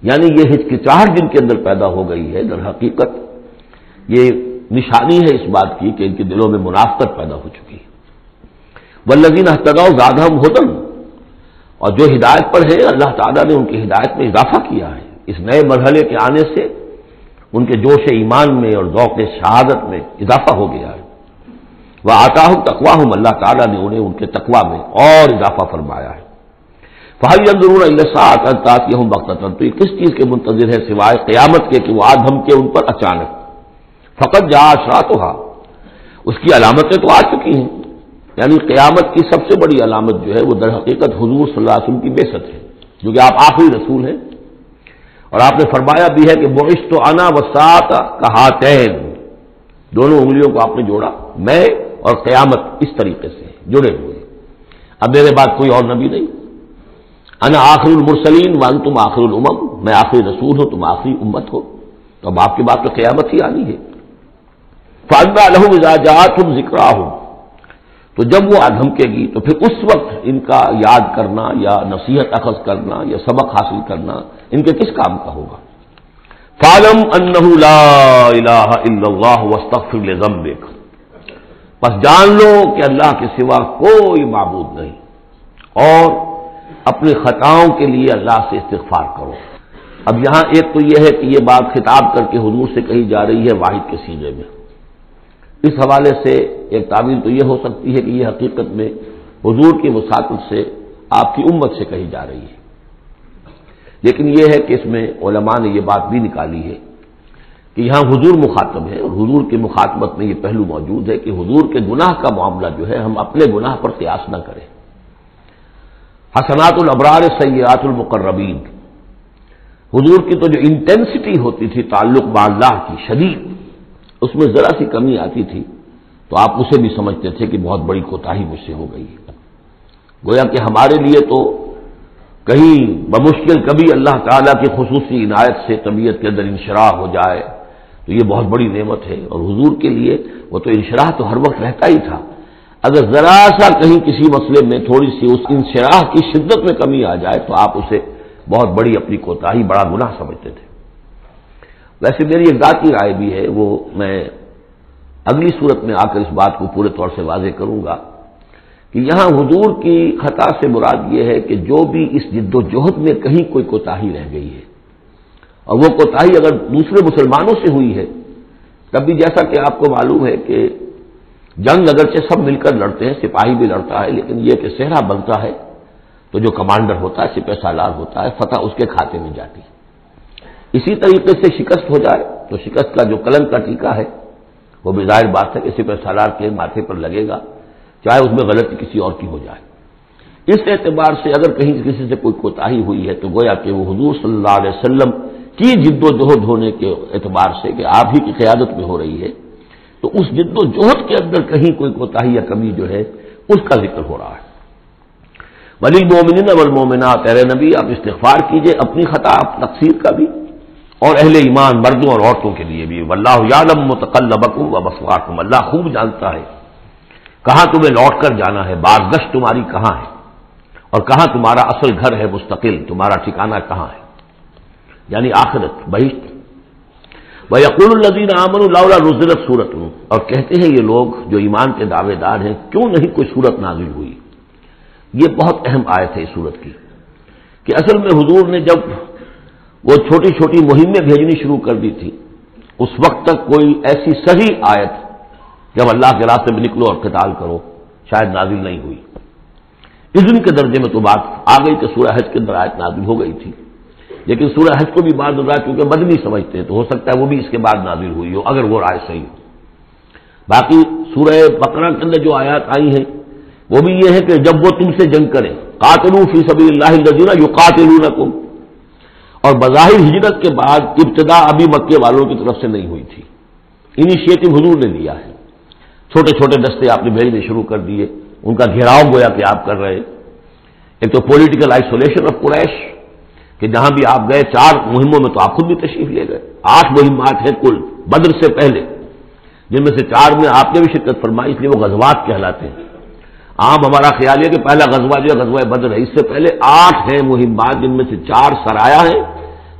یعنی یہ ہچکچاہٹ جن کے اندر پیدا ہو گئی ہے، در حقیقت یہ نشانی ہے اس بات کی کہ ان کے دلوں میں منافقت پیدا ہو چکی ہے۔ والذین اہتدوا زادہم ھدی، اور جو ہدایت پر ہے اللہ تعالیٰ نے ان کی ہدایت میں اضافہ کیا ہے، اس نئے مرحلے کے آنے سے ان کے جوش ایمان میں اور ذوق شہادت میں اضافہ ہو گیا ہے۔ وآتاہم تقواہم، اللہ تعالیٰ نے انہیں ان کے تقوی میں اور اضافہ فرمایا ہے۔ فہل ينظرون الا الساعة ان تأتيهم بغتة، تو یہ کس چیز کے منتظر ہے سوائے قیامت کے کہ وہ آ دھمکے ان پر اچانک۔ فقط جاء اشراطها، اس کی علامتیں تو آ چکی ہیں، یعنی قیامت کی سب سے بڑی علامت جو ہے وہ در حقیقت حضور صلی اللہ علیہ وسلم کی بعثت ہے، جو کہ آپ آخری رسول ہیں، اور آپ نے فرمایا بھی ہے کہ بعثت انا والساعة کہاتین، دونوں انگلیوں کو آپ نے جوڑا، میں اور قیامت اس طریقے سے جڑے ہوئے، اب میرے بعد کوئی اور نبی نہیں، انا آخر المرسلین وانتم آخر الامم، میں آخری رسول ہوں، تم آخری امت ہو، تو اب آپ کی بات تو قیامت ہی آنی ہے۔ فَأَنَّىٰ لَهُمْ إِذَا جَاءَتْهُمْ ذِكْرَاهُمْ، تو جب وہ دھمکے گی تو پھر اس وقت ان کا یاد کرنا یا نصیحت اخذ کرنا یا سبق حاصل کرنا ان کے کس کام کا ہوگا۔ فَاعْلَمْ أَنَّهُ لَا إِلَٰهَ إِلَّا اللَّهُ وَاسْتَغْفِرْ لِذَنبِكَ، بس جان لو کہ اللہ کے سوا کوئی معبود نہیں، اور اپنی خطاؤں کے لیے اللہ سے استغفار کرو۔ اب یہاں ایک تو یہ ہے کہ یہ بات خطاب کر کے حضور سے کہی جا رہی ہے واحد کے سیغے میں، اس حوالے سے ایک تعبیر تو یہ ہو سکتی ہے کہ یہ حقیقت میں حضور کی وساطت سے آپ کی امت سے کہی جا رہی ہے، لیکن یہ ہے کہ اس میں علماء نے یہ بات بھی نکالی ہے کہ یہاں حضور مخاطب ہے، اور حضور کی مخاطبت میں یہ پہلو موجود ہے کہ حضور کے گناہ کا معاملہ جو ہے ہم اپنے گناہ پر قیاس نہ کریں۔ حسنات الابرار سیئات المقربین، حضور کی تو جو انٹینسٹی ہوتی تھی تعلق با اللہ کی شدید، اس میں ذرا سی کمی آتی تھی تو آپ اسے بھی سمجھتے تھے کہ بہت بڑی کوتاہی مجھ سے ہو گئی ہے، گویا کہ ہمارے لیے تو کہیں بمشکل کبھی اللہ تعالیٰ کی خصوصی عنایت سے طبیعت کے اندر انشراح ہو جائے تو یہ بہت بڑی نعمت ہے، اور حضور کے لیے وہ تو انشراح تو ہر وقت رہتا ہی تھا، اگر ذرا سا کہیں کسی مسئلے میں تھوڑی سی اس انشراح کی شدت میں کمی آ جائے تو آپ اسے بہت بڑی اپنی کوتاہی، بڑا گناہ سمجھتے تھے۔ ویسے میری ایک ذاتی رائے بھی ہے، وہ میں اگلی صورت میں آ کر اس بات کو پورے طور سے واضح کروں گا کہ یہاں حضور کی خطا سے مراد یہ ہے کہ جو بھی اس جد و جہد میں کہیں کوئی کوتاہی رہ گئی ہے، اور وہ کوتاہی اگر دوسرے مسلمانوں سے ہوئی ہے، تب بھی جیسا کہ آپ کو معلوم ہے کہ جنگ اگرچہ سب مل کر لڑتے ہیں، سپاہی بھی لڑتا ہے، لیکن یہ کہ صحرا بنتا ہے تو جو کمانڈر ہوتا ہے، سپہ سالار ہوتا ہے، فتح اس کے کھاتے میں جاتی ہے۔ اسی طریقے سے شکست ہو جائے تو شکست کا جو کلنک کا ٹیکہ ہے وہ بھی ظاہر بات ہے کہ سپہ سالار کے ماتھے پر لگے گا، چاہے اس میں غلطی کسی اور کی ہو جائے۔ اس اعتبار سے اگر کہیں کسی سے کوئی کوتاہی ہوئی ہے تو گویا کہ وہ حضور صلی اللہ علیہ وسلم کی جد و جہد ہونے کے اعتبار سے کہ آپ ہی کی قیادت میں ہو رہی ہے، تو اس جد و جہد کے اندر کہیں کوئی کوتاہی یا کمی جو ہے اس کا ذکر ہو رہا ہے۔ وللمؤمنین والمؤمنات، اے نبی آپ استغفار کیجئے اپنی خطا تقصیر کا بھی، اور اہل ایمان مردوں اور عورتوں کے لیے بھی۔ واللہ یعلم متقلبکم ومثواکم، اللہ خوب جانتا ہے کہاں تمہیں لوٹ کر جانا ہے، بازگشت تمہاری کہاں ہے، اور کہاں تمہارا اصل گھر ہے مستقل، تمہارا ٹھکانہ کہاں ہے، یعنی آخرت بہشت۔ وَيَقُولُ الَّذِينَ آمَنُوا لَوْلَا نُزِّلَتْ سُورَةٌ، اور کہتے ہیں یہ لوگ جو ایمان کے دعوے دار ہیں کیوں نہیں کوئی سورت نازل ہوئی۔ یہ بہت اہم آیت ہے اس سورت کی، کہ اصل میں حضور نے جب وہ چھوٹی چھوٹی مہمیں بھیجنی شروع کر دی تھی، اس وقت تک کوئی ایسی صحیح آیت جب اللہ کے راستے میں نکلو اور قتال کرو شاید نازل نہیں ہوئی۔ اذن کے درجے میں تو بات آ گئی کہ سورہ حج کے اندر آیت نازل ہو گئی تھی، لیکن سورہ حج کو بھی بعض لوگ کیونکہ مدنی سمجھتے ہیں تو ہو سکتا ہے وہ بھی اس کے بعد نازل ہوئی ہو اگر وہ رائے صحیح ہو۔ باقی سورہ بقرہ کے اندر جو آیات آئی ہیں وہ بھی یہ ہے کہ جب وہ تم سے جنگ کریں، قاتلوا فی سبیل اللہ الذین یقاتلونکم، اور بظاہر ہجرت کے بعد ابتدا ابھی مکے والوں کی طرف سے نہیں ہوئی تھی، انیشیٹو حضور نے لیا ہے، چھوٹے چھوٹے دستے آپ نے بھیجنے شروع کر دیے، ان کا گھیراؤ گویا کہ آپ کر رہے۔ ایک تو پولیٹیکل آئسولیشن آف قریش کہ جہاں بھی آپ گئے 4 مہموں میں تو آپ خود بھی تشریف لے گئے، 8 مہمات ہیں کل بدر سے پہلے، جن میں سے 4 میں آپ نے بھی شرکت فرمائی، اس لیے وہ غزوات کہلاتے ہیں۔ عام ہمارا خیال ہے کہ پہلا غزوہ جو ہے غزوہ بدر ہے، اس سے پہلے 8 ہیں مہمات، جن میں سے 4 سرایا ہیں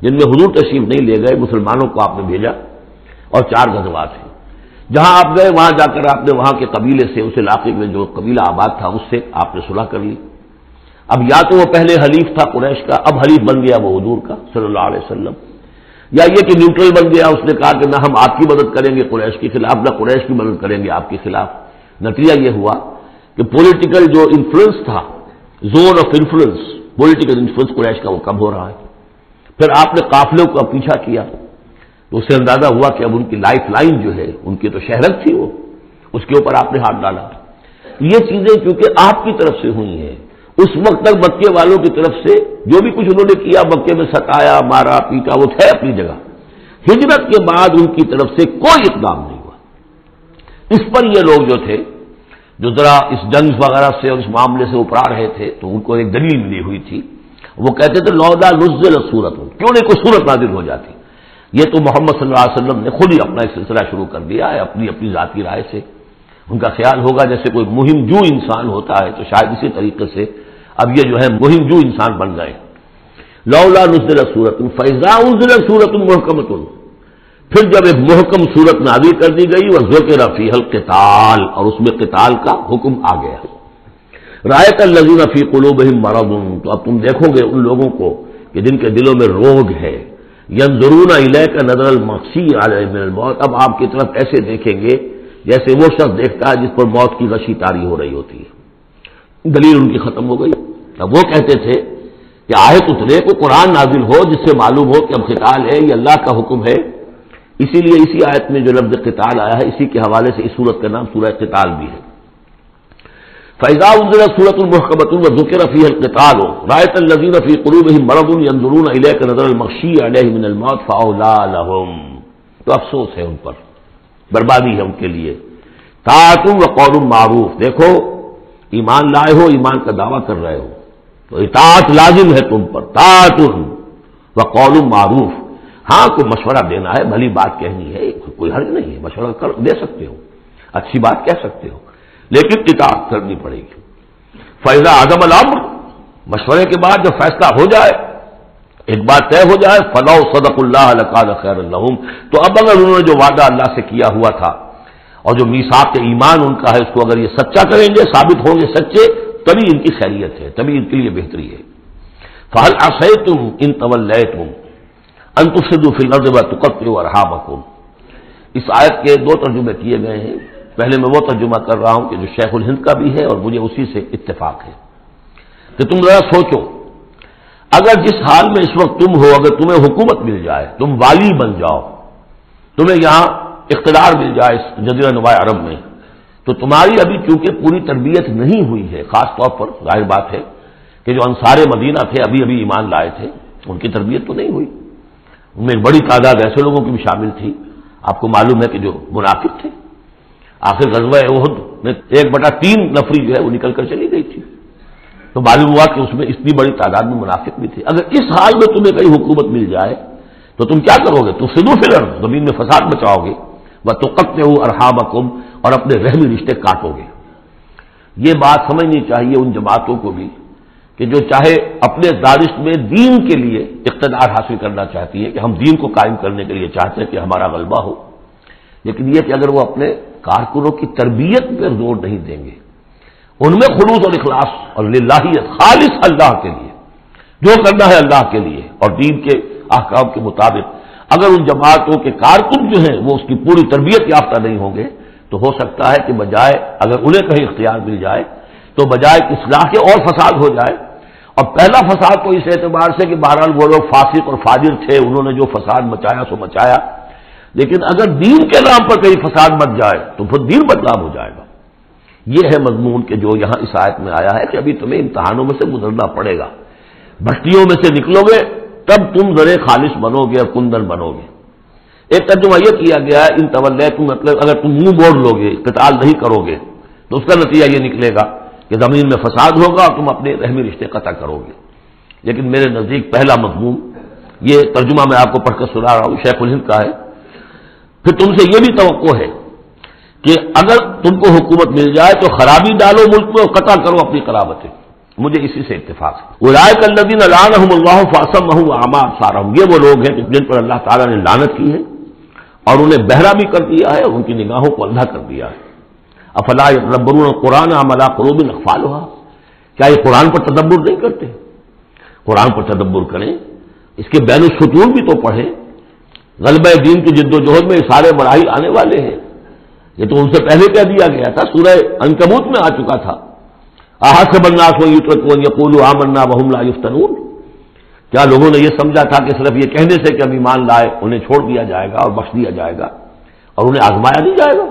جن میں حضور تشریف نہیں لے گئے، مسلمانوں کو آپ نے بھیجا، اور 4 غزوات ہیں۔ جہاں آپ گئے وہاں جا کر آپ نے وہاں کے قبیلے سے، اس علاقے میں جو قبیلہ آباد تھا اس سے آپ نے صلح کر لی۔ اب یا تو وہ پہلے حلیف تھا قریش کا، اب حلیف بن گیا وہ حضور کا صلی اللہ علیہ وسلم، یا یہ کہ نیوٹرل بن گیا، اس نے کہا کہ نہ ہم آپ کی مدد کریں گے قریش کے خلاف، نہ قریش کی مدد کریں گے آپ کے خلاف۔ نتیجہ یہ ہوا کہ پولیٹیکل جو انفلوئنس تھا، zone of influence, political influence Quraysh کا وہ کم ہو رہا ہے۔ پھر آپ نے قافلوں کا پیچھا کیا تو اس سے اندازہ ہوا کہ اب ان کی لائف لائن جو ہے، ان کی تو شہرت تھی وہ، اس کے اوپر آپ نے ہاتھ ڈالا۔ یہ چیزیں چونکہ آپ کی طرف سے ہوئی ہیں، اس وقت تک مکے والوں کی طرف سے جو بھی کچھ انہوں نے کیا، مکے میں ستایا مارا پیٹا، وہ تھے اپنی جگہ۔ ہجرت کے بعد ان کی طرف سے کوئی اقدام نہیں ہوا۔ اس پر یہ لوگ جو تھے جو ذرا اس جنگ وغیرہ سے اور اس معاملے سے اپرا رہے تھے تو ان کو ایک دلیل ملی ہوئی تھی، وہ کہتے تھے لولا نزل سورۃ، کیوں نہیں کوئی سورت نازل ہو جاتی۔ یہ تو محمد صلی اللہ علیہ وسلم نے خود ہی اپنا ایک سلسلہ شروع کر دیا ہے اپنی ذاتی رائے سے۔ ان کا خیال ہوگا جیسے کوئی مہم جو انسان ہوتا ہے، تو شاید اسی طریقے سے اب یہ جو ہے مہم جو انسان بن گئے۔ لولا نزل سورۃ فاذا انزلت سورۃ محکمۃ، پھر جب ایک محکم سورت نازل کر دی گئی، وذکر فیہا القتال، اور اس میں قتال کا حکم آ گیا۔ رأیت الذین فی قلوبہم مرض، تو اب تم دیکھو گے ان لوگوں کو کہ جن کے دلوں میں روگ ہے، ینظرون الیک نظر المغشی علیہ من الموت، اب آپ کی طرف ایسے دیکھیں گے جیسے وہ شخص دیکھتا ہے جس پر موت کی غشی طاری ہو رہی ہوتی ہے۔ دلیل ان کی ختم ہو گئی۔ اب وہ کہتے تھے کہ آیت اترے، کو قرآن نازل ہو جس سے معلوم ہو کہ اب قتال ہے، یہ اللہ کا حکم ہے۔ اسی لیے اسی آیت میں جو لفظ قتال آیا ہے، اسی کے حوالے سے اس سورت کا نام سورہ قتال بھی ہے۔ فَإِذَا أُنزِلَتْ سُورَةٌ مُحْكَمَةٌ وَذُكِرَ فِيهَا الْقِتَالُ رَأَيْتَ الَّذِينَ فِي قُلُوبِهِم مَّرَضٌ يَنظُرُونَ إِلَيْكَ نَظَرَ الْمَغْشِيِّ عَلَيْهِ مِنَ الْمَوْتِ فَأَوْلَىٰ لَهُمْ، تو افسوس ہے ان پر، بربادی ہے ان کے لیے۔ طاعۃ وقول معروف، دیکھو ایمان لائے ہو، ایمان کا دعویٰ کر رہے ہو تو اطاعت لازم ہے تم پر، طاعۃ وقول معروف، ہاں کوئی مشورہ دینا ہے، بھلی بات کہنی ہے، کوئی حرج نہیں ہے، مشورہ دے سکتے ہو، اچھی بات کہہ سکتے ہو، لیکن اطاعت کرنی پڑے گی۔ فَإِذَا عَزَمَ الْأَمْرُ، مشورے کے بعد جب فیصلہ ہو جائے، ایک بات طے ہو جائے، فَلَوْ صَدَقُوا اللَّهَ لَكَانَ خَيْرًا لَهُمْ، تو اب اگر انہوں نے جو وعدہ اللہ سے کیا ہوا تھا اور جو میثاق ایمان ان کا ہے، اس کو اگر یہ سچا کریں گے، ثابت ہوں گے سچے، تبھی ان کی خیریت ہے، تبھی ان کے لیے بہتری ہے۔ فَهَلْ عَصَيْتُمْ إِن تَوَلَّيْتُمْ أَن تُفْسِدُوا فِي الْأَرْضِ وَتُقَطِّعُوا أَرْحَامَكُمْ، اس آیت کے 2 ترجمے کیے گئے ہیں۔ پہلے میں وہ ترجمہ کر رہا ہوں کہ جو شیخ الہند کا بھی ہے اور مجھے اسی سے اتفاق ہے کہ تم ذرا سوچو، اگر جس حال میں اس وقت تم ہو، اگر تمہیں حکومت مل جائے، تم والی بن جاؤ، تمہیں یہاں اقتدار مل جائے اس جزیرہ نما عرب میں، تو تمہاری ابھی چونکہ پوری تربیت نہیں ہوئی ہے، خاص طور پر ظاہر بات ہے کہ جو انصار مدینہ تھے ابھی ایمان لائے تھے، ان کی تربیت تو نہیں ہوئی، ان میں ایک بڑی تعداد ایسے لوگوں کی بھی شامل تھی، آپ کو معلوم ہے کہ جو منافق تھے، آخر غزوہ احد میں 1/3 نفری جو ہے وہ نکل کر چلی گئی تھی، تو معلوم ہوا کہ اس میں اتنی بڑی تعداد میں منافق بھی تھے. اگر اس حال میں تمہیں کہیں حکومت مل جائے تو تم کیا کرو گے؟ تفسدوا فی الارض، زمین میں فساد مچاؤ گے، وتقطعوا ارحامکم، اور اپنے رحمی رشتے کاٹو گے. یہ بات سمجھنی چاہیے ان جماعتوں کو بھی کہ جو چاہے اپنے دانش میں دین کے لیے اقتدار حاصل کرنا چاہتی ہے کہ ہم دین کو قائم کرنے کے لیے چاہتے ہیں کہ ہمارا غلبہ ہو، لیکن یہ کہ اگر وہ اپنے کارکنوں کی تربیت پر زور نہیں دیں گے، ان میں خلوص اور اخلاص اور للہیت، خالص اللہ کے لیے جو کرنا ہے اللہ کے لیے اور دین کے احکام کے مطابق، اگر ان جماعتوں کے کارکن جو ہیں وہ اس کی پوری تربیت یافتہ نہیں ہوں گے تو ہو سکتا ہے کہ بجائے اگر انہیں کہیں اختیار مل جائے تو بجائے اصلاح کے اور فساد ہو جائے. اور پہلا فساد تو اس اعتبار سے کہ بہرحال وہ لوگ فاسق اور فاجر تھے، انہوں نے جو فساد مچایا سو مچایا، لیکن اگر دین کے نام پر کہیں فساد مچ جائے تو پھر دین بدنام ہو جائے گا. یہ ہے مضمون کہ جو یہاں اس آیت میں آیا ہے کہ ابھی تمہیں امتحانوں میں سے گزرنا پڑے گا، بھٹیوں میں سے نکلو گے تب تم ذرے خالص بنو گے اور کندن بنو گے. ایک ترجمہ یہ کیا گیا ہے ان تولیتم، مطلب اگر تم منہ موڑ لو گے، قتال نہیں کرو گے تو اس کا نتیجہ یہ نکلے گا کہ زمین میں فساد ہوگا اور تم اپنے رحمی رشتے قطع کرو گے. لیکن میرے نزدیک پہلا مضمون، یہ ترجمہ میں آپ کو پڑھ کر سنا رہا ہوں، شیخ الہند کا ہے. پھر تم سے یہ بھی توقع ہے کہ اگر تم کو حکومت مل جائے تو خرابی ڈالو ملک میں اور قطع کرو اپنی قرابتیں. مجھے اسی سے اتفاق ہے. اولئک الذین لعنهم اللہ فاصمهم واعمی ابصارهم، یہ وہ لوگ ہیں جن پر اللہ تعالیٰ نے لعنت کی ہے اور انہیں بہرا بھی کر دیا ہے اور ان کی نگاہوں کو اندھا کر دیا ہے. افلا یتدبرون القرآن ام علی قلوب اقفالها، کیا یہ قرآن پر تدبر نہیں کرتے؟ قرآن پر تدبر کریں، اس کے بین السطور بھی تو پڑھیں. غلبہ دین کی جد و جہد میں سارے مراحل آنے والے ہیں، یہ تو ان سے پہلے کہہ دیا گیا تھا، سورہ عنکبوت میں آ چکا تھا. احسب الناس ان یترکوا ان یقولوا آمنا وهم لا یفتنون، کیا لوگوں نے یہ سمجھا تھا کہ صرف یہ کہنے سے کہ ہم ایمان لائے انہیں چھوڑ دیا جائے گا اور بخش دیا جائے گا اور انہیں آزمایا نہیں جائے گا؟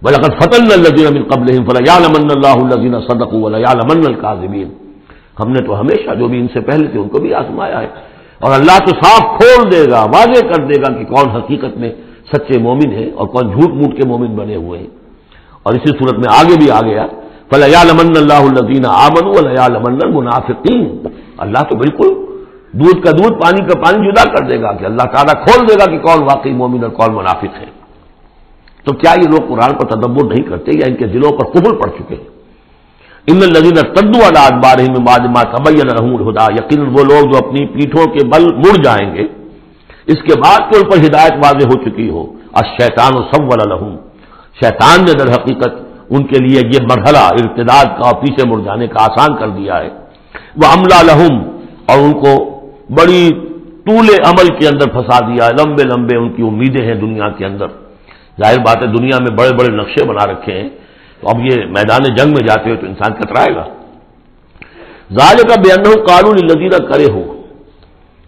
وَلَقَدْ فَتَنَّا الَّذِينَ مِن قَبْلِهِمْ فَلَيَعْلَمَنَّ اللَّهُ الَّذِينَ صَدَقُوا وَلَيَعْلَمَنَّ الْكَاذِبِينَ. ہم نے تو ہمیشہ جو بھی ان سے پہلے تھے ان کو بھی آزمایا ہے، اور اللہ تو صاف کھول دے گا، واضح کر دے گا کہ کون حقیقت میں سچے مومن ہیں اور کون جھوٹ موٹ کے مومن بنے ہوئے ہیں. اور اسی صورت میں آگے بھی آ گیا فَلَيَعْلَمَنَّ اللَّهُ الَّذِينَ آمَنُوا وَلَيَعْلَمَنَّ الْمُنَافِقِينَ. اللہ تو بالکل دودھ کا دودھ پانی کا پانی جدا کر دے گا کہ اللہ تعالیٰ کھول دے گا کہ کون واقعی مومن اور کون منافق ہے. تو کیا یہ لوگ قرآن پر تدبر نہیں کرتے یا ان کے دلوں پر کفر پڑ چکے ہیں؟ ان الذین ارتدوا علی ادبارہم من بعد ما تبین لهم الہدی، یقیناً وہ لوگ جو اپنی پیٹھوں کے بل مڑ جائیں گے اس کے بعد کہ ان پر ہدایت واضح ہو چکی ہو. الشیطان سول لهم، شیطان نے در حقیقت ان کے لیے یہ مرحلہ ارتداد کا اور پیچھے مڑ جانے کا آسان کر دیا ہے. واملی لهم، اور ان کو بڑی طول عمل کے اندر پھنسا دیا ہے، لمبے لمبے ان کی امیدیں ہیں دنیا کے اندر. ظاہر بات ہے دنیا میں بڑے بڑے نقشے بنا رکھے ہیں، تو اب یہ میدان جنگ میں جاتے ہوئے تو انسان کترائے گا. ذالک بانہم قالوا للذین کرہوا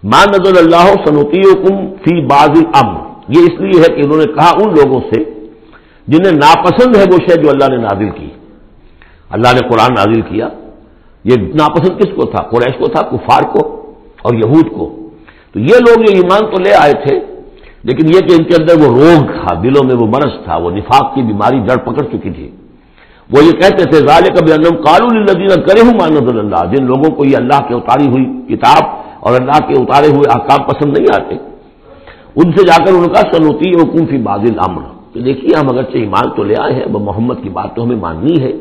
ما نزل اللہ سنطیعکم فی بعض الامر، یہ اس لیے ہے کہ انہوں نے کہا ان لوگوں سے جنہیں ناپسند ہے وہ شے جو اللہ نے نازل کی. اللہ نے قرآن نازل کیا، یہ ناپسند کس کو تھا؟ قریش کو تھا، کفار کو اور یہود کو. تو یہ لوگ جو ایمان تو لے آئے تھے لیکن یہ کہ ان کے اندر وہ روگ تھا، دلوں میں وہ مرض تھا، وہ نفاق کی بیماری جڑ پکڑ چکی تھی. وہ یہ کہتے تھے ذالک بانہم قالوا للذین کرہوا ما نزل اللہ، جن لوگوں کو یہ اللہ کے اتاری ہوئی کتاب اور اللہ کے اتارے ہوئے احکام پسند نہیں آتے، ان سے جا کر ان کا سنطیعکم فی بعض الامر، کہ دیکھیے ہم اگرچہ ایمان تو لے آئے ہیں، وہ محمد کی بات تو ہمیں ماننی ہے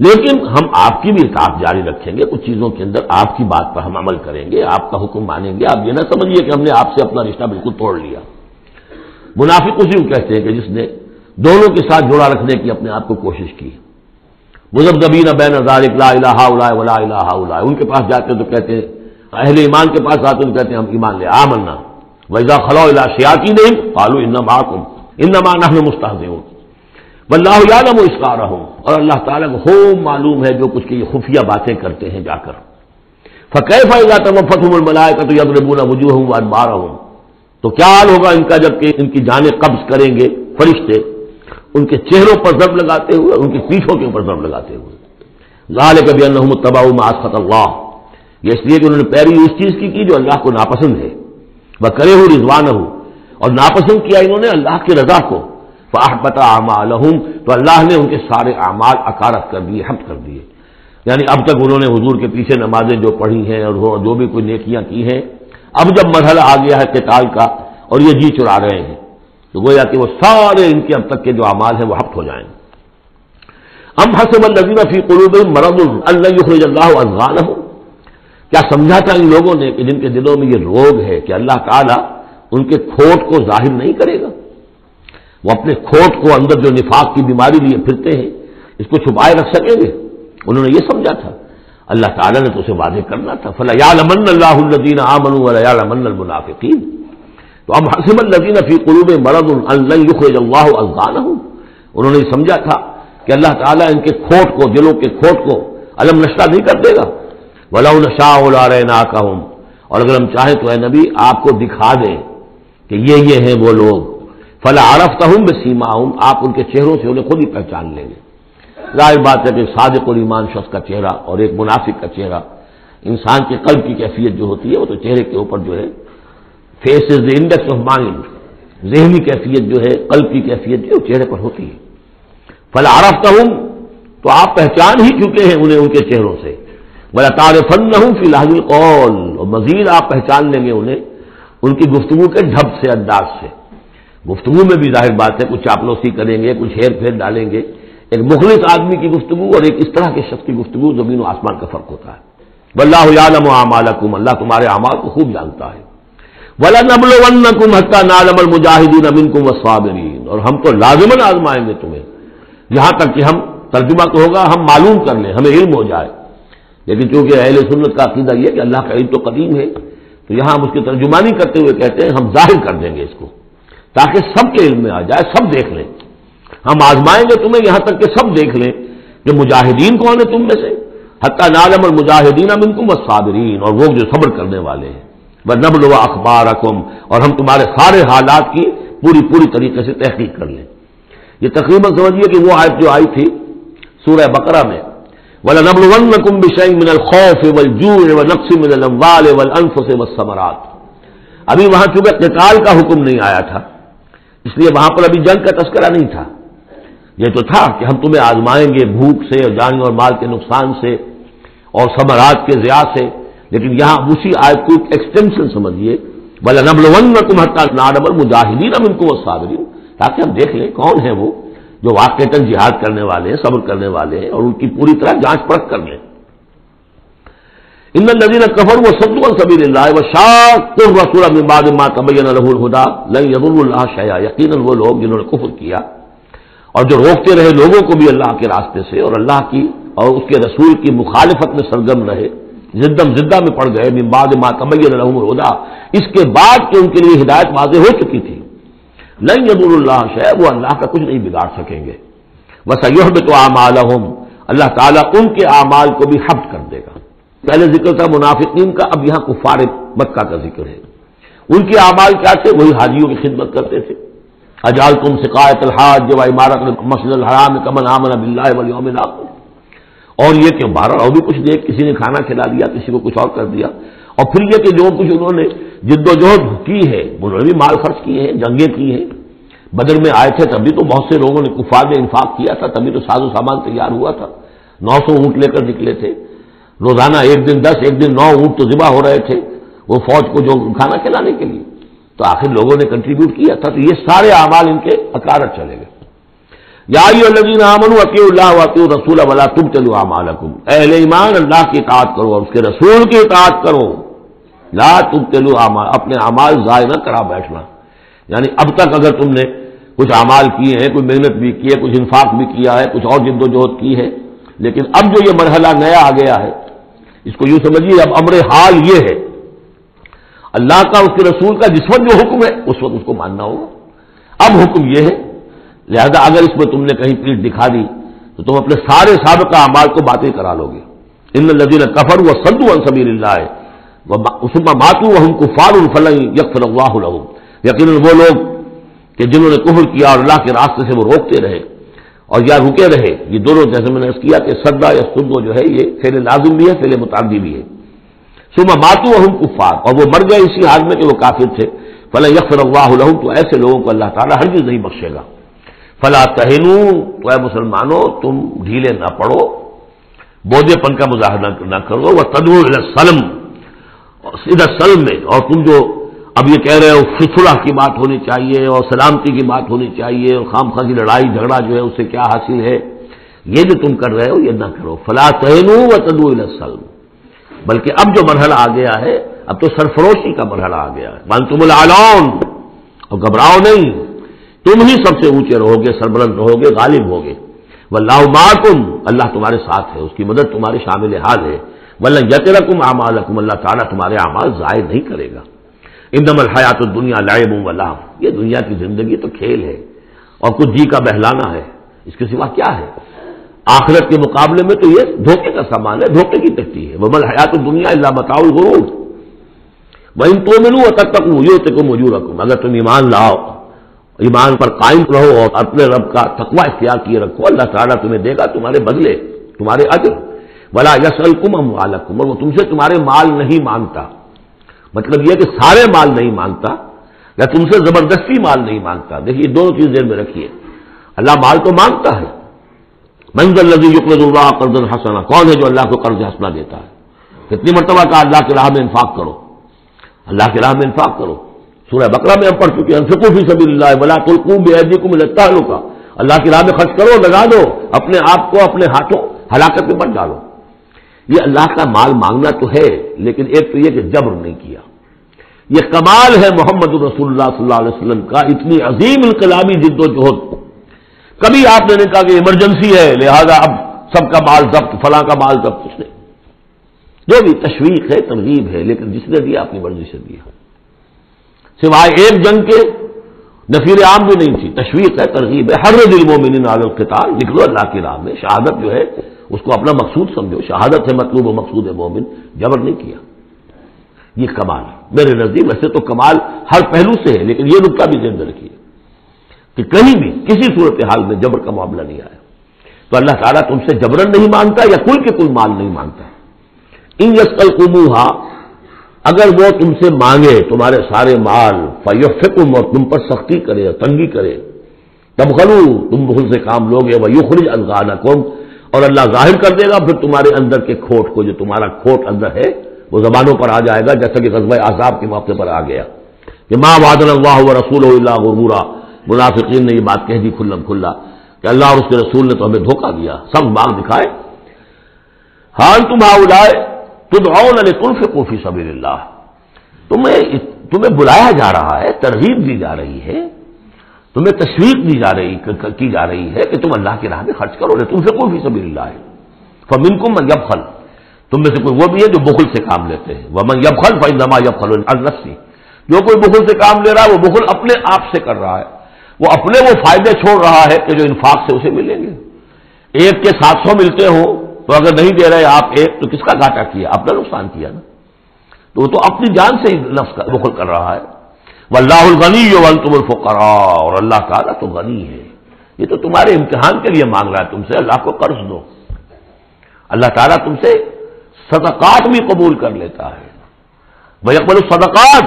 لیکن ہم آپ کی بھی اطاعت جاری رکھیں گے، کچھ چیزوں کے اندر آپ کی بات پر ہم عمل کریں گے، آپ کا حکم مانیں گے. آپ یہ نہ سمجھیے کہ ہم نے آپ سے اپنا رشتہ بالکل توڑ لیا. منافق اسی کو کہتے ہیں کہ جس نے دونوں کے ساتھ جوڑا رکھنے کی اپنے آپ کو کوشش کی. مذبذبین بین ذالک لا الہ الا ولا الہ الا، ان کے پاس جاتے تو کہتے ہیں، اہل ایمان کے پاس آتے تو کہتے ہیں ہم ایمان لے آمنا. وَإِذَا خَلَوْا إِلَىٰ شَيَاطِینِهِمْ قَالُوا إِنَّا مَعَكُمْ إِنَّمَا نَحْنُ مُسْتَهْزِئُونَ وَاللَّهُ يَعْلَمُ إِسْرَارَهُمْ، اور اللہ تعالیٰ کو خوب معلوم ہے جو کچھ کی یہ خفیہ باتیں کرتے ہیں جا کر. فَكَيْفَ إِذَا تَوَفَّتْهُمُ الْمَلَائِكَةُ يَضْرِبُونَ وُجُوهَهُمْ وَأَدْبَارَهُم، تو کیا حال ہوگا ان کا جب کہ ان کی جانیں قبض کریں گے فرشتے، ان کے چہروں پر ضرب لگاتے ہوئے، ان کی پیٹھوں کے اوپر ضرب لگاتے ہوئے. ذَلِكَ بِأَنَّهُمُ اتَّبَعُوا مَا أَسْخَطَ اللَّهُ، یہ اس لیے کہ انہوں نے پیروی اس چیز کی جو اللہ کو ناپسند ہے. وَكَرِهُوا رِضْوَانَهُ، اور ناپسند کیا انہوں نے اللہ کی رضا کو. فَأَحْبَطَ أَعْمَالَهُمْ، تو اللہ نے ان کے سارے اعمال اکارت کر دیے، حبط کر دیے. یعنی اب تک انہوں نے حضور کے پیچھے نمازیں جو پڑھی ہیں اور جو بھی کوئی نیکیاں کی ہیں، اب جب مرحلہ آ گیا ہے قتال کا اور یہ جی چرا رہے ہیں، تو گویا کہ وہ سارے ان کے اب تک کے جو اعمال ہیں وہ ہفت ہو جائیں۔ ام حسب الذین فی قلوبہم مرض ان لن یخرج اللہ اضغانہم، کیا سمجھا تھا ان لوگوں نے کہ جن کے دلوں میں یہ روگ ہے کہ اللہ تعالیٰ ان کے کھوٹ کو ظاہر نہیں کرے گا، وہ اپنے کھوٹ کو اندر جو نفاق کی بیماری لیے پھرتے ہیں اس کو چھپائے رکھ سکیں گے؟ انہوں نے یہ سمجھا تھا، اللہ تعالیٰ نے تو اسے واضح کرنا تھا، فَلَيَعْلَمَنَّ اللَّهُ الَّذِينَ آمَنُوا وَلَيَعْلَمَنَّ الْمُنَافِقِينَ۔ تو ام حسب الذین فی قلوبہم مرض ان لن یخرج اللہ اضغانہم، انہوں نے یہ سمجھا تھا کہ اللہ تعالیٰ ان کے کھوٹ کو، دلوں کے کھوٹ کو علم نشرہ نہیں کر دے گا۔ وَلَوْ نَشَاءُ لَأَرَيْنَاكَهُمْ، اور اگر ہم چاہیں تو اے نبی آپ کو دکھا دیں کہ یہ ہیں وہ لوگ، فَلَعَرَفْتَهُمْ بِسِیمَاهُمْ، آپ ان کے چہروں سے انہیں خود ہی پہچان لیں گے۔ ظاہر بات ہے کہ صادق الایمان شخص کا چہرہ اور ایک منافق کا چہرہ، انسان کے قلب کی کیفیت جو ہوتی ہے وہ تو چہرے کے اوپر جو ہے، face is the index of mind, ذہنی کیفیت جو ہے، قلب کی کیفیت جو ہے وہ چہرے پر ہوتی ہے۔ فَلَعَرَفْتَهُمْ، تو آپ پہچان ہی چکے ہیں انہیں ان کے چہروں سے، وَلَتَعْرِفَنَّهُمْ فِي لَحْنِ الْقَوْلِ، اور مزید آپ پہچان لیں گے انہیں ان کی گفتگو کے ڈھب سے، انداز سے۔ گفتگو میں بھی ظاہر بات ہے کچھ چاپلوسی کریں گے، کچھ ہیر پھیر ڈالیں گے، ایک مخلص آدمی کی گفتگو اور ایک اس طرح کے شخص کی گفتگو زمین و آسمان کا فرق ہوتا ہے۔ واللہ یعلم اعمالکم، اللہ تمہارے اعمال کو خوب جانتا ہے۔ وَلَنَبْلُوَنَّکُمْ حَتَّىٰ نَعْلَمَ الْمُجَاہِدِينَ مِنکُمْ وَالصَّابِرِينَ، اور ہم تو لازماً آزمائیں گے تمہیں، یہاں تک کہ ہم، ترجمہ تو ہوگا ہم معلوم کر لیں، ہمیں علم ہو جائے، لیکن چونکہ اہل سنت کا عقیدہ یہ کہ اللہ کا علم تو قدیم ہے، تو یہاں ہم اس کی ترجمانی کرتے ہوئے کہتے ہیں ہم ظاہر کر دیں گے اس کو تاکہ سب کے علم میں آ جائے، سب دیکھ لیں۔ ہم آزمائیں گے تمہیں یہاں تک کہ سب دیکھ لیں جو مجاہدین کون ہیں تم میں سے، حتیٰ نعلم المجاہدین منکم والصابرین، اور وہ جو صبر کرنے والے ہیں، وَنَبْلُوَ أَخْبَارَكُمْ، اور ہم تمہارے سارے حالات کی پوری طریقے سے تحقیق کر لیں۔ یہ تقریباً سمجھیے کہ وہ آیت جو آئی تھی سورہ بقرہ میں، وَلَنَبْلُوَنَّكُمْ بِشَيْءٍ مِّنَ الْخَوْفِ وَالْجُوعِ وَنَقْصٍ مِّنَ الْأَمْوَالِ وَالْأَنفُسِ وَالثَّمَرَاتِ، ابھی وہاں چونکہ قتال کا حکم نہیں آیا تھا اس لیے وہاں پر ابھی جنگ کا تذکرہ نہیں تھا، یہ تو تھا کہ ہم تمہیں آزمائیں گے بھوک سے اور جان اور مال کے نقصان سے اور ثمرات کے ضیاع سے، لیکن یہاں اسی آیت کو ایکسٹینشن سمجھیے، وَلَنَبْلُوَنَّكُمْ حَتَّىٰ نَعْلَمَ الْمُجَاهِدِينَ مِنكُمْ وَالصَّابِرِينَ، تاکہ ہم دیکھ لیں کون ہیں وہ جو واقعتاً جہاد کرنے والے ہیں، صبر کرنے والے ہیں، اور ان کی پوری طرح جانچ پرکھ کر لیں۔ إِنَّ الَّذِينَ كَفَرُوا وَصَدُّوا عَن سَبِيلِ اللَّهِ وَشَاقُّوا الرَّسُولَ مِن بَعْدِ مَا تَبَيَّنَ لَهُمُ الْهُدَىٰ لَن يَضُرُّوا اللَّهَ شَيْئًا، یقیناً وہ لوگ جنہوں نے کفر کیا اور جو روکتے رہے لوگوں کو بھی اللہ کے راستے سے اور اللہ کی اور اس کے رسول کی مخالفت میں سرگرم رہے، زدہ میں پڑ گئے، من بعد ما تبین لهم الہدیٰ، اس کے بعد کہ ان کے لیے ہدایت واضح ہو چکی تھی، لن يضروا اللہ شیئا، وہ اللہ کا کچھ نہیں بگاڑ سکیں گے، وسیحبط اعمالهم، اللہ تعالیٰ ان کے اعمال کو بھی حبط کر دے گا۔ پہلے ذکر تھا منافقین کا، اب یہاں کفار مکہ کا ذکر ہے۔ ان کے اعمال کیا تھے؟ وہی حاجیوں کی خدمت کرتے تھے، اجعلتم سقایۃ الحاج وعمارۃ المسجد الحرام کمن آمن باللہ والیوم الآخر، اور یہ کہ بہرحال اور بھی کچھ دیکھ، کسی نے کھانا کھلا دیا، کسی کو کچھ اور کر دیا، اور پھر یہ کہ جو کچھ انہوں نے جد و جہد کی ہے، انہوں نے بھی مال خرچ کیے ہیں، جنگیں کی ہیں، بدر میں آئے تھے تبھی تو بہت سے لوگوں نے کفار نے انفاق کیا تھا، تبھی تو ساز و سامان تیار ہوا تھا، 900 اونٹ لے کر نکلے تھے، روزانہ ایک دن 10 ایک دن 9 اونٹ تو ذبح ہو رہے تھے وہ فوج کو جو کھانا کھلانے کے لیے، تو آخر لوگوں نے کنٹریبیوٹ کیا تھا، تو یہ سارے اعمال ان کے اکارت چلے گئے۔ یا ایھا الذین آمنوا اطیعوا اللہ واطیعوا الرسول ولا تبطلوا اعمالکم، اہل ایمان اللہ کی اطاعت کرو اور اس کے رسول کی اطاعت کرو، لا تبطلوا اعمال، اپنے اعمال ضائع نہ کرا بیٹھنا، یعنی اب تک اگر تم نے کچھ اعمال کیے ہیں، کوئی محنت بھی کی ہے، کچھ انفاق بھی کیا ہے، کچھ اور جد و جہد کی ہے، لیکن اب جو یہ مرحلہ نیا آ گیا ہے اس کو یوں سمجھیے اب امر حال یہ ہے، اللہ کا اس کے رسول کا جس وقت جو حکم ہے اس وقت اس کو ماننا ہوگا، اب حکم یہ ہے، لہذا اگر اس میں تم نے کہیں پیٹھ دکھا دی تو تم اپنے سارے سابقہ اعمال کو باطل کرا لو گے۔ ان الذین کفروا وصدوا عن سبیل اللہ ثم ماتوا وهم کفار فلن یغفر اللہ لهم، یقیناً وہ لوگ کہ جنہوں نے کفر کیا اور اللہ کے راستے سے وہ روکتے رہے اور یا رکے رہے، یہ دونوں جیسے میں نے عرض کیا کہ صدا یا صدو جو ہے یہ فعل لازم بھی ہے، فعل متعدی بھی ہے، ثم ماتوا وهم کفار، اور وہ مر گئے اسی حال میں کہ وہ کافر تھے، فلن یغفر اللہ لهم، تو ایسے لوگوں کو اللہ تعالیٰ ہرگز نہیں بخشے گا۔ فلا تہنوا، تو اے مسلمانوں تم ڈھیلے نہ پڑو، بودے پن کا مظاہرہ نہ کرو، وتدعو الی السلم، سیدھا سلم میں، اور تم جو اب یہ کہہ رہے ہو صلح کی بات ہونی چاہیے اور سلامتی کی بات ہونی چاہیے اور خام خواہ کی لڑائی جھگڑا جو ہے اس سے کیا حاصل ہے، یہ جو تم کر رہے ہو یہ نہ کرو. فلا تہنوا وتدعوا الی السلم، بلکہ اب جو مرحلہ آ گیا ہے اب تو سرفروشی کا مرحلہ آ گیا ہے. وانتم الاعلون، اور گھبراؤ نہیں، تم ہی سب سے اونچے رہو گے، سربلند رہو گے، غالب ہوگے. واللہ معکم، اللہ تمہارے ساتھ ہے، اس کی مدد تمہارے شامل حال ہے. ولن یترکم اعمالکم، اللہ تعالیٰ تمہارے اعمال ضائع نہیں کرے گا. انما الحیات الدنیا لعب و لہو، یہ دنیا کی زندگی تو کھیل ہے اور کچھ جی کا بہلانا ہے، اس کے سوا کیا ہے؟ آخرت کے مقابلے میں تو یہ دھوکے کا سامان ہے، دھوکے کی تکتی ہے. وما الحیات الدنیا الا متاع الغرور وان تؤمنوا وتتقوا یؤتکم اجورکم، اگر تم ایمان لاؤ، ایمان پر قائم رہو اور اپنے رب کا تقوی اختیار کیے رکھو، اللہ تعالیٰ تمہیں دے گا تمہارے بدلے، تمہارے اجر. ولا یسألکم اموالکم، اور وہ تم سے تمہارے مال نہیں مانگتا. مطلب یہ کہ سارے مال نہیں مانگتا یا تم سے زبردستی مال نہیں مانگتا. دیکھیے دونوں چیز ذہن میں رکھیے، اللہ مال تو مانگتا ہے. من ذا الذی یقرض اللہ قرضا حسنا، کون ہے جو اللہ کو قرض حسنا دیتا ہے؟ کتنی مرتبہ کہا اللہ کی راہ میں انفاق کرو، اللہ کی راہ میں انفاق کرو. سورہ بقرہ میں ہم پڑھ چکے ہیں انفقوا فی سبیل اللہ ولا تلقوا بایدیکم الی التہلکہ، اللہ کی راہ میں خرچ کرو، لگا دو، اپنے آپ کو اپنے ہاتھوں ہلاکت میں مت ڈالو. یہ اللہ کا مال مانگنا تو ہے، لیکن ایک تو یہ کہ جبر نہیں کیا. یہ کمال ہے محمد رسول اللہ صلی اللہ علیہ وسلم کا، اتنی عظیم انقلابی جد و جہد. کبھی آپ نے نہیں کہا کہ ایمرجنسی ہے لہذا اب سب کا مال ضبط، فلاں کا مال ضبط. کچھ نہیں، جو بھی تشویق ہے، ترغیب ہے، لیکن جس نے دیا اپنی مرضی سے دیا. سوائے ایک جنگ کے نفیر عام بھی نہیں تھی، تشویق ہے، ترغیب ہے. حرض المؤمنین علی القتال، نکلو اللہ کی راہ میں. شہادت جو ہے اس کو اپنا مقصود سمجھو، شہادت ہے مطلوب و مقصود مومن، جبر نہیں کیا. یہ کمال ہے میرے نزدیک. ویسے تو کمال ہر پہلو سے ہے، لیکن یہ نکتہ بھی ذہن میں رکھیے کہ کہیں بھی کسی صورتحال میں جبر کا معاملہ نہیں آیا. تو اللہ تعالیٰ تم سے جبرن نہیں مانگتا یا کل کے کل مال نہیں مانگتا. ان یسألکموہا، اگر وہ تم سے مانگے تمہارے سارے مال، فیحفکم، اور تم پر سختی کرے، تنگی کرے، تبخلوا، تم بخل سے کام لوگے، ویخرج اضغانکم، اور اللہ ظاہر کر دے گا پھر تمہارے اندر کے کھوٹ کو. جو تمہارا کھوٹ اندر ہے وہ زبانوں پر آ جائے گا، جیسا کہ غزوہ احزاب کے موقع پر آ گیا کہ ما وعدنا اللہ ورسولہ الا غرورا. منافقین نے یہ بات کہہ دی کھلم کھلا کہ اللہ اور اس کے رسول نے تو ہمیں دھوکہ دیا، سب باغ دکھائے. ہاں تم ہؤلاء تدعون لتنفقوا فی سبیل اللہ، تمہیں بلایا جا رہا ہے، ترغیب دی جا رہی ہے، تمہیں تشویق کی جا رہی ہے کہ تم اللہ کی راہ میں خرچ کرو. لتنفقوا فی سبیل اللہ فمنکم من یبخل، تم میں سے کوئی وہ بھی ہے جو بخل سے کام لیتے ہیں. ومن یبخل فانما یبخل عن نفسہ، جو کوئی بخل سے کام لے رہا ہے وہ بخل اپنے آپ سے کر رہا ہے، وہ اپنے وہ فائدے چھوڑ رہا ہے کہ جو انفاق سے اسے ملیں گے. ایک کے 700 ملتے ہوں تو اگر نہیں دے رہے آپ ایک تو کس کا گھاٹا کیا؟ اپنا نقصان کیا نا. تو وہ تو اپنی جان سے ہی نفس کا بخل کر رہا ہے. واللہ الغنی وانتم الفقراء، اور اللہ تعالیٰ تو غنی ہے، یہ تو تمہارے امتحان کے لیے مانگ رہا ہے تم سے. اللہ کو قرض دو، اللہ تعالیٰ تم سے صدقات بھی قبول کر لیتا ہے. ويقبل الصدقات،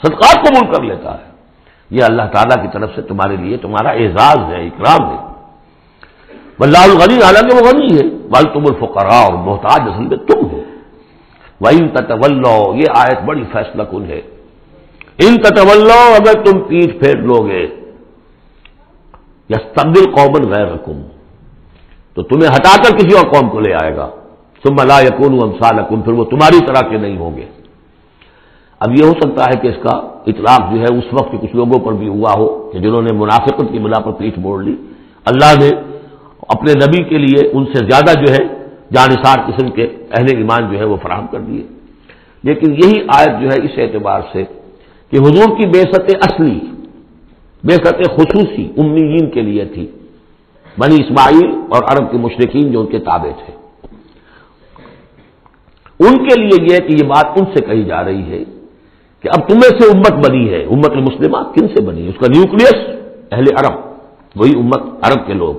صدقات قبول کر لیتا ہے. یہ اللہ تعالیٰ کی طرف سے تمہارے لیے تمہارا اعزاز ہے، اکرام ہے. واللہ الغنی، حالانکہ وہ غنی ہے. وانتم الفقراء، اور محتاج اصل میں تم ہو. وَإِن تَتَوَلَّوْا، یہ آیت بڑی فیصلہ کن ہے. ان تتولوا، اگر تم پیٹھ پھیر لوگے، یستبدل قوما غیرکم، تو تمہیں ہٹا کر کسی اور قوم کو لے آئے گا. ثم لا یکونوا امثالکم، پھر وہ تمہاری طرح کے نہیں ہوں گے. اب یہ ہو سکتا ہے کہ اس کا اطلاق جو ہے اس وقت کچھ لوگوں پر بھی ہوا ہو کہ جنہوں نے منافقت کی بنا پر پیٹھ موڑ لی. اللہ نے اپنے نبی کے لیے ان سے زیادہ جو ہے جانثار قسم کے اہل ایمان جو ہے وہ فراہم کر دیے. لیکن یہی آیت جو ہے اس اعتبار سے کہ حضور کی بعثت اصلی، بعثت خصوصی امیین کے لیے تھی، بنی اسماعیل اور عرب کے مشرکین جو ان کے تابع تھے، ان کے لیے یہ کہ یہ بات ان سے کہی جا رہی ہے کہ اب تمہیں سے امت بنی ہے. امت مسلمہ کن سے بنی ہے؟ اس کا نیوکلیس اہل عرب، وہی امت عرب کے لوگ.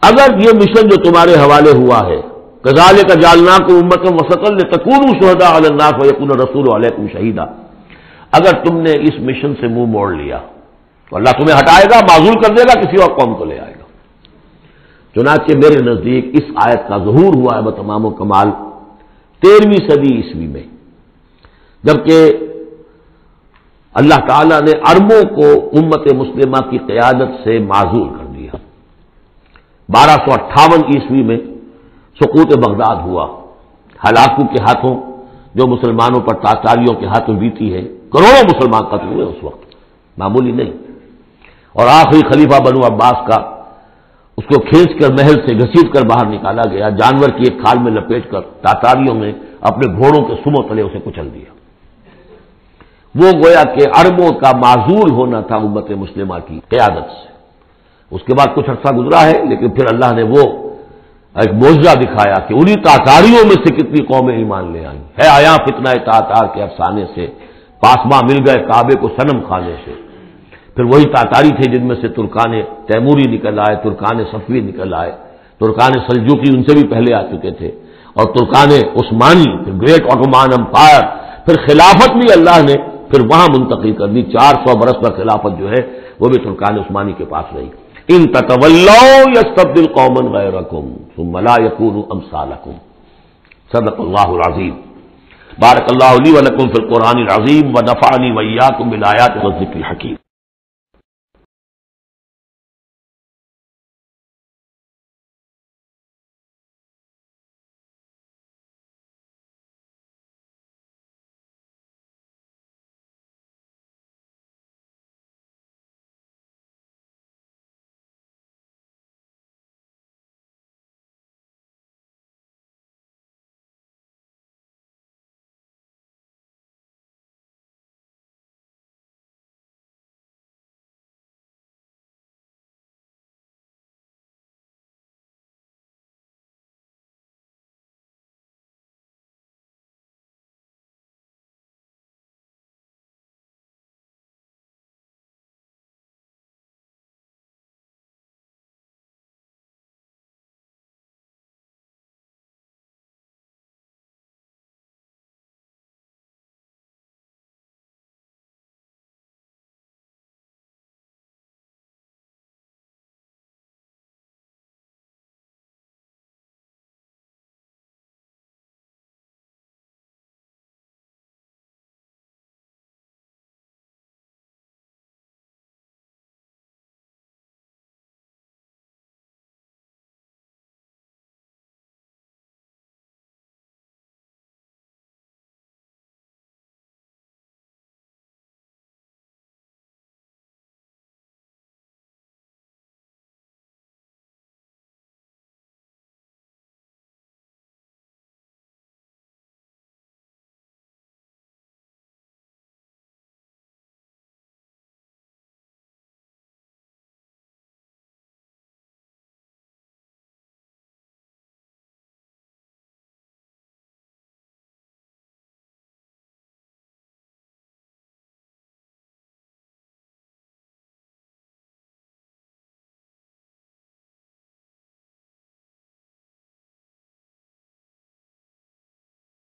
اگر یہ مشن جو تمہارے حوالے ہوا ہے کذالک جعلناکم امۃ وسطا لتکونوا شہداء علی الناس ویکون الرسول علیکم شہیدا، اگر تم نے اس مشن سے منہ موڑ لیا تو اللہ تمہیں ہٹائے گا، معزول کر دے گا، کسی اور قوم کو لے آئے گا. چنانچہ میرے نزدیک اس آیت کا ظہور ہوا ہے بتمام و کمال 13ویں صدی عیسوی میں، جبکہ اللہ تعالیٰ نے عربوں کو امت مسلمہ کی قیادت سے معزول کر دیا۔ 1258 عیسوی میں سقوط بغداد ہوا، ہلاکو کے ہاتھوں جو مسلمانوں پر تاتاریوں کے ہاتھوں بیتی ہے، کروڑوں مسلمان قتل ہوئے اس وقت، معمولی نہیں۔ اور آخری خلیفہ بنو عباس کا اس کو کھینچ کر محل سے گھسیٹ کر باہر نکالا گیا، جانور کی ایک کھال میں لپیٹ کر تاتاریوں نے اپنے گھوڑوں کے سموں تلے اسے کچل دیا۔ وہ گویا کہ عربوں کا معزول ہونا تھا امت مسلمہ کی قیادت سے۔ اس کے بعد کچھ عرصہ گزرا ہے، لیکن پھر اللہ نے وہ ایک معجزہ دکھایا کہ انہی تاتاریوں میں سے کتنی قومیں ایمان لے آئیں۔ ہے آیا فتنہ تاتار کے افسانے سے، پاسماں مل گئے کعبے کو صنم کھانے سے۔ پھر وہی تاتاری تھے جن میں سے ترکان تیموری نکل آئے، ترکان صفوی نکل آئے، ترکان سلجوقی ان سے بھی پہلے آ چکے تھے، اور ترکان عثمانی، پھر گریٹ آٹومان امپائر، پھر خلافت بھی اللہ نے پھر وہاں منتقل کر دی۔ 400 برس پر خلافت جو ہے وہ بھی ترکان عثمانی کے پاس رہی۔ ان تتولوا یستبدل قوما غیرکم ثم لا یکونوا امثالکم۔ صدق اللہ العظیم۔ بارک اللہ لی ولکم فی القرآن العظیم ونفعنی وإیاکم بالآیات والذکر الحکیم۔